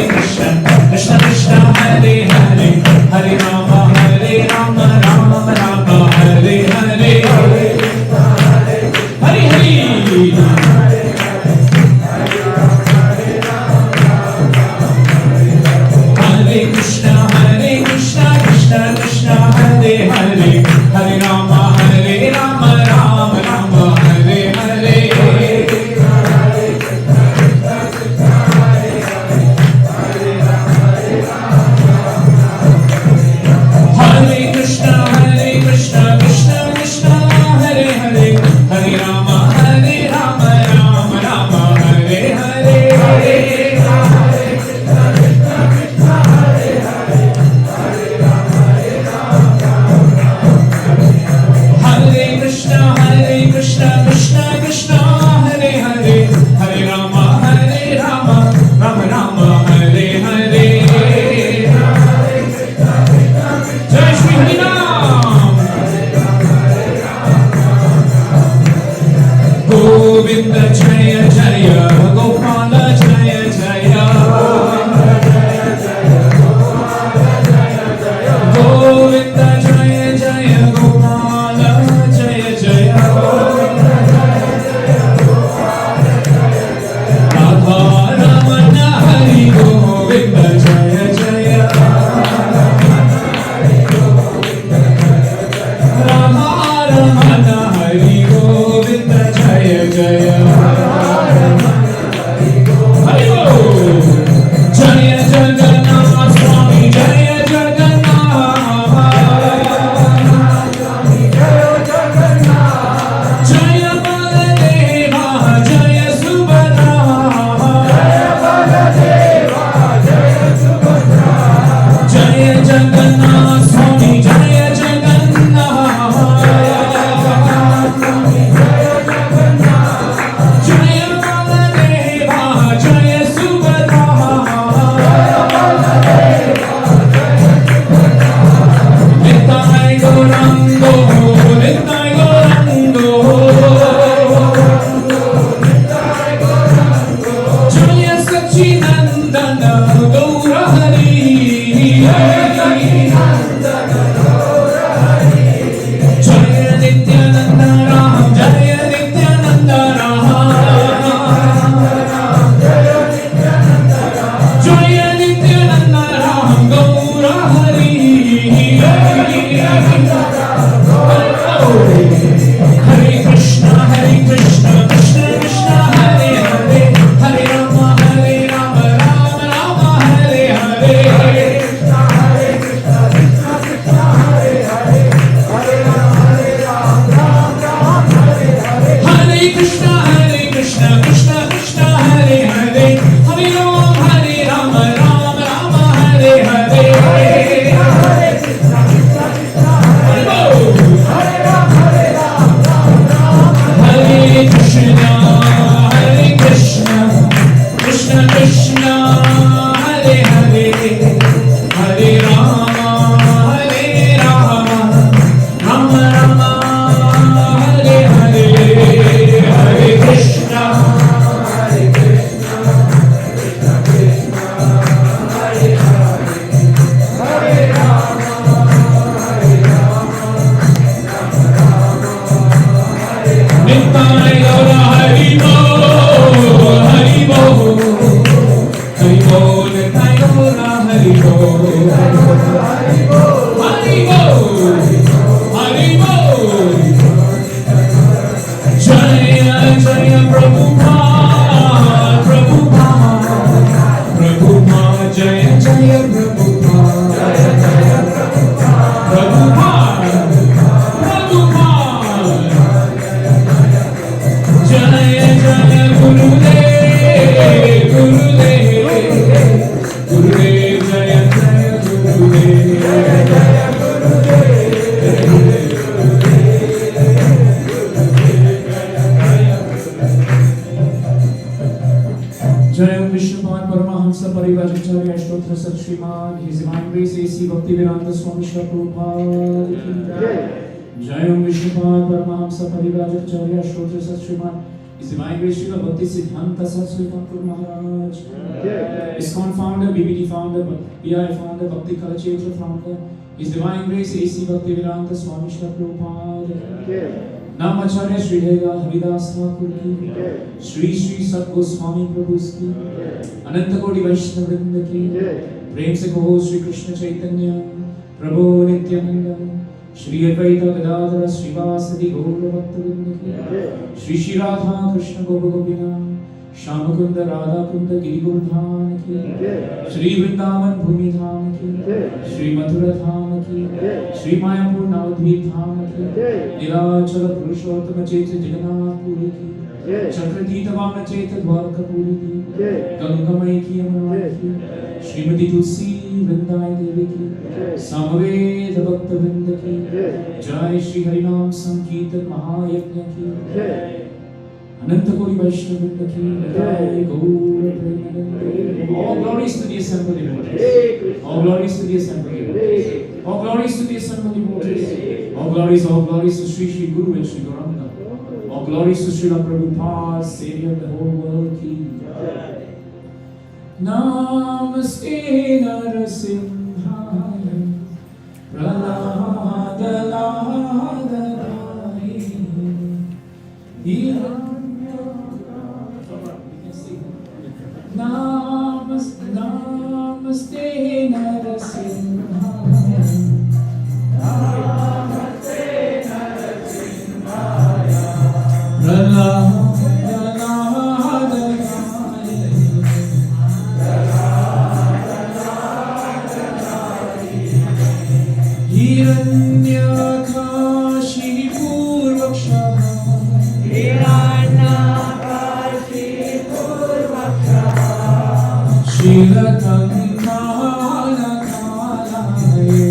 [SPEAKER 4] Krishna, Krishna Krishna, Hare Hare, Hare Rama, Hare Krishna, Krishna Krishna, Hare Hare, Hare Rama, Rama Rama, Hare Hare, Hare Hare. Hare Krishna, Krishna Krishna, Hare Hare, Hare Rama, Rama Rama, Hare Hare. Hare Krishna, Krishna Krishna, Hare Hare, Hare Rama, Rama Rama, Hare Hare. Hare Krishna, Krishna Krishna, Hare Hare, Hare Rama, Rama Rama, Hare Hare. Jai Shri Hari Ram. Govinda Jaya Jaya, Gopala Jaya Jaya, Govinda Jaya Jaya, Gopala Jaya Jaya, Radha Ramana Hari Govinda Jaya Jaya, Radha Ramana Hari Govinda Jaya Jaya, Hari Bol. Jaya Jagannath Swami, Jaya Jagannath, Jaya Baladeva, Jaya Subhadra, Jaya Jagannath Swami, Jaya Jagannath, Jaya Baladeva, Jaya Subhadra, Nitai Gauranga, Nitai Gauranga, Jaya Sachinandana, Gaura Hari, Jaya Vishwamitra Sat Sriman, His Divine Grace A.C. Bhaktivedanta Swami Srila Prabhupada ki Jai. Jai Om Vishnupad Paramahamsa Parivrajacharya Shrotra Sat Sriman, His Divine Grace Srila Bhakti Siddhanta Saraswati Thakur Maharaj. ISKCON founder, BBD founder, BI founder, Bhakti Kalachetra founder, His Divine Grace A.C. Bhaktivedanta Swami Srila Prabhupada. Namacharya Sri Hega Haridas Thakur ki Sri Sri Sat Goswami Prabhu's ki Ananta Koti Vaishnava Vrinda ki Prem se kaho Sri Krishna Chaitanya Prabhu Nityananda Shri Advaita Gadadhara Srivasadi Gaura Bhakta Vrinda ki Shri Shri Radha Krishna Gopa Gopina Shamakunda Radha Kunda Giri Gurdhan ki Shri Vrindavan Bhumi Dham ki Shri Mathura Dham ki Shri Mayapur Navadvip Dham ki Nilachala Purushottama Chaitya Jagannath Puri ki Chakratita Vamna Chaitya Dwarka Puri ki Gangamai ki Yamunai ki Srimati Tulsi Vrindai Devi ki Samaveda Bhakta Vrinda ki Jai Shri Harinam Sankirtan Mahayajna ki Ananta Koti Vaishnava Vrinda ki Jai Gaura Premanande. All glories to the assembled devotees. All glories to the assembled devotees. All glories to the assembled devotees. All glories to Sri Sri Guru and Sri Gauranga. All glories to Srila Prabhupada, Savior of the whole world ki Jai. Namaste Narasimhaya Praladadadai Namaste Narasimhaya Namaste Narasimhaya Hiranyakashi Purvaksha Shilatam Kala Kalaye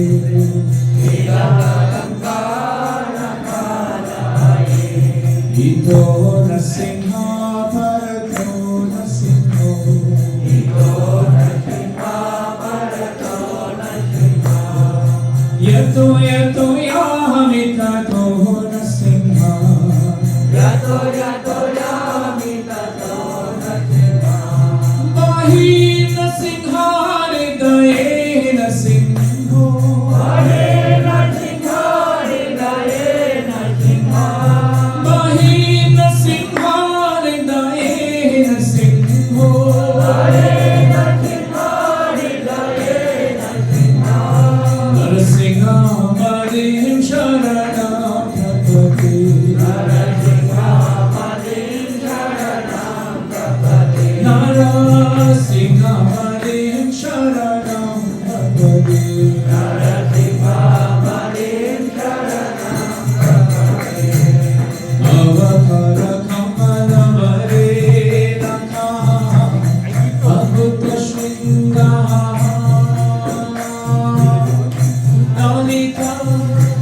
[SPEAKER 4] Ito Nasingha Parato Nasingho Yato Yato Yahamitato Nasingha Yato Yahamitato Nasingha Bahi Nasingha Hridaye Nasingho Bahi Nasingha Hridaye Nasingha Bahi Nasingha Hridaye Nasingho Bahi Nasingha Hridaye Nasingha Narasingha Padim Sharanam Prapati Narasingha Padim Sharanam Prapati Narasingha Padim Sharanam Prapati Narasingha Padim Sharanam Prapati Avakara Kamala Varedaka Adbhuta Shringa Nalita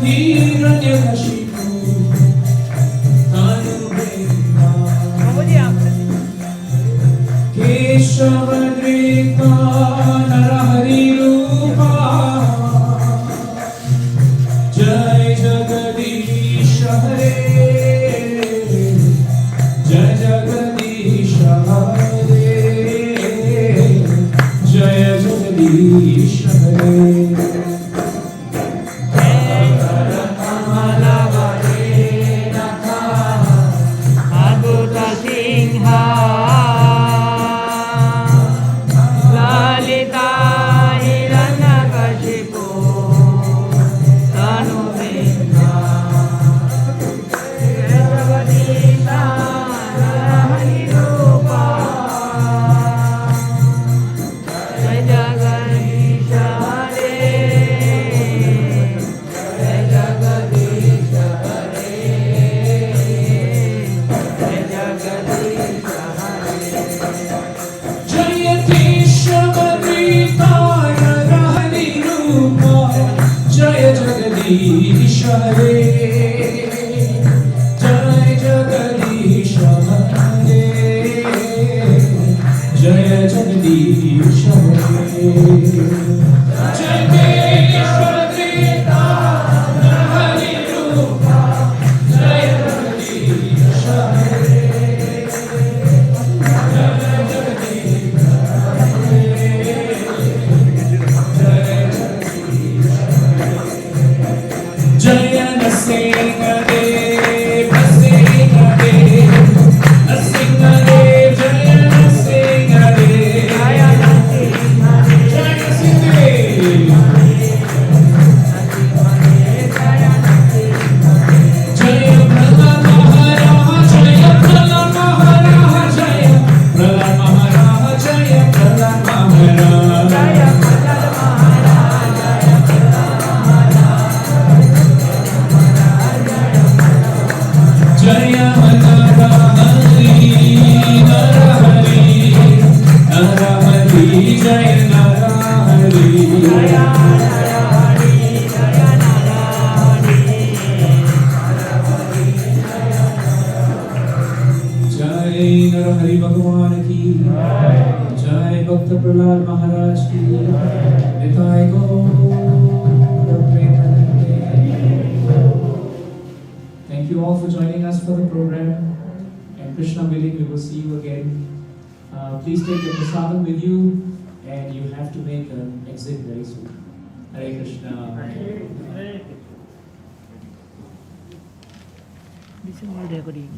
[SPEAKER 4] Hiranyakashipu Tanubhema Keshavadrita Narahari Rupa Jai Jagadisha Hare Jai Jagadisha Hare Jai Jagadisha Hare Jagadish Hare Jai Jagadish Hare Jai Jagadish Hare भगवान की जय। भक्त प्रहलाद महाराज की निताय गौर प्रेमानंदे। Thank you all for joining us for the program, and Krishna willing, we will see you again. Please take your prasadam with you, and you have to make an exit very soon. Hare Krishna.
[SPEAKER 5] This is all recording.